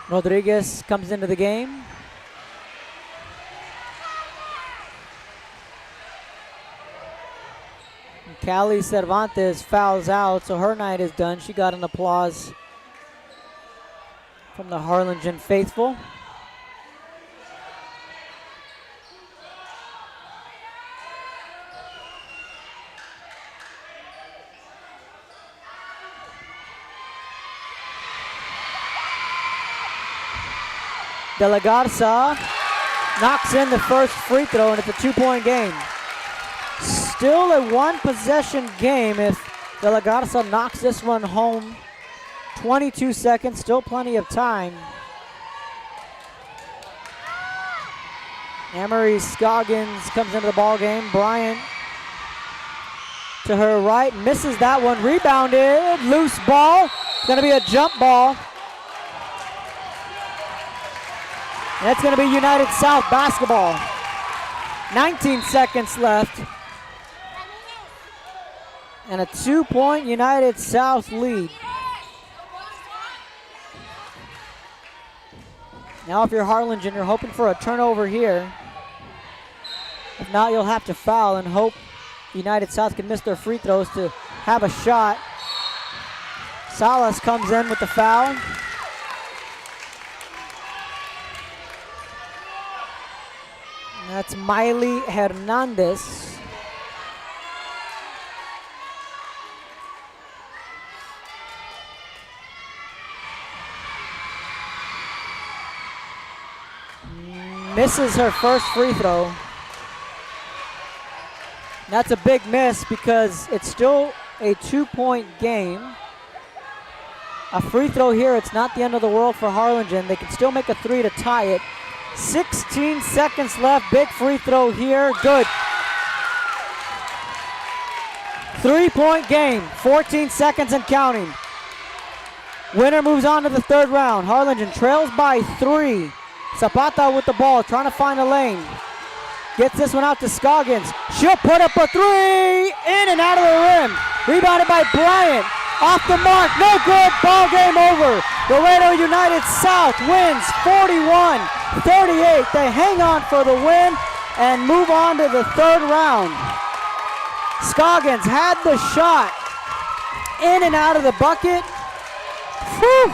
Rodriguez comes into the game. Callie Cervantes fouls out, so her night is done. She got an applause from the Harlingen faithful. De La Garza knocks in the first free throw, and it's a 2-point game. Still a 1-possession game if De La Garza knocks this one home 22 seconds, still plenty of time. Emery Scoggins comes into the ball game. Bryant to her right, misses that one. Rebounded, loose ball. It's going to be a jump ball. That's going to be United South basketball. 19 seconds left. And a 2-point United South lead. Now if you're Harlingen, you're hoping for a turnover here. If not, you'll have to foul and hope United South can miss their free throws to have a shot. Salas comes in with the foul. That's Miley Hernandez. Misses her first free throw. That's a big miss because it's still a 2-point game. A free throw here, it's not the end of the world for Harlingen. They can still make a 3 to tie it. 16 seconds left, big free throw here, good. 3-point game, 14 seconds and counting. Winner moves on to the third round. Harlingen trails by 3. Zapata with the ball, trying to find a lane. Gets this one out to Scoggins. She'll put up a 3, in and out of the rim. Rebounded by Bryant. Off the mark, no good, ball game over. Laredo United South wins 41-38. They hang on for the win and move on to the third round. Scoggins had the shot, in and out of the bucket. Whew.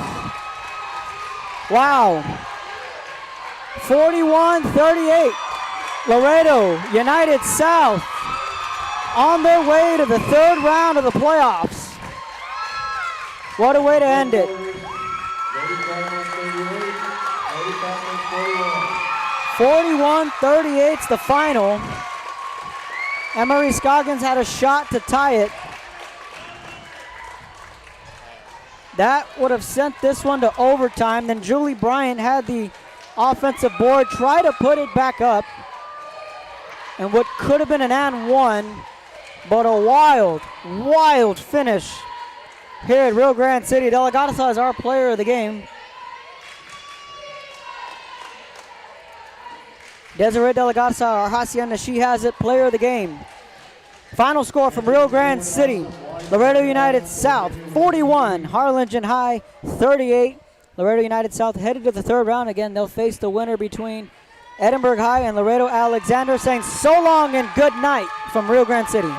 Wow. 41-38. Laredo United South on their way to the third round of the playoffs. What a way to end it. 41-38's the final. Emery Scoggins had a shot to tie it. That would have sent this one to overtime. Then Julie Bryant had the offensive board, try to put it back up. And what could have been an and one, but a wild, wild finish here at Rio Grande City. Delgado is our player of the game. Desiree Delgado, our Hacienda, she has it, player of the game. Final score from Rio Grande City. Laredo United South 41, Harlingen High 38. Laredo United South headed to the third round. Again, they'll face the winner between Edinburgh High and Laredo Alexander, saying so long and good night from Rio Grande City.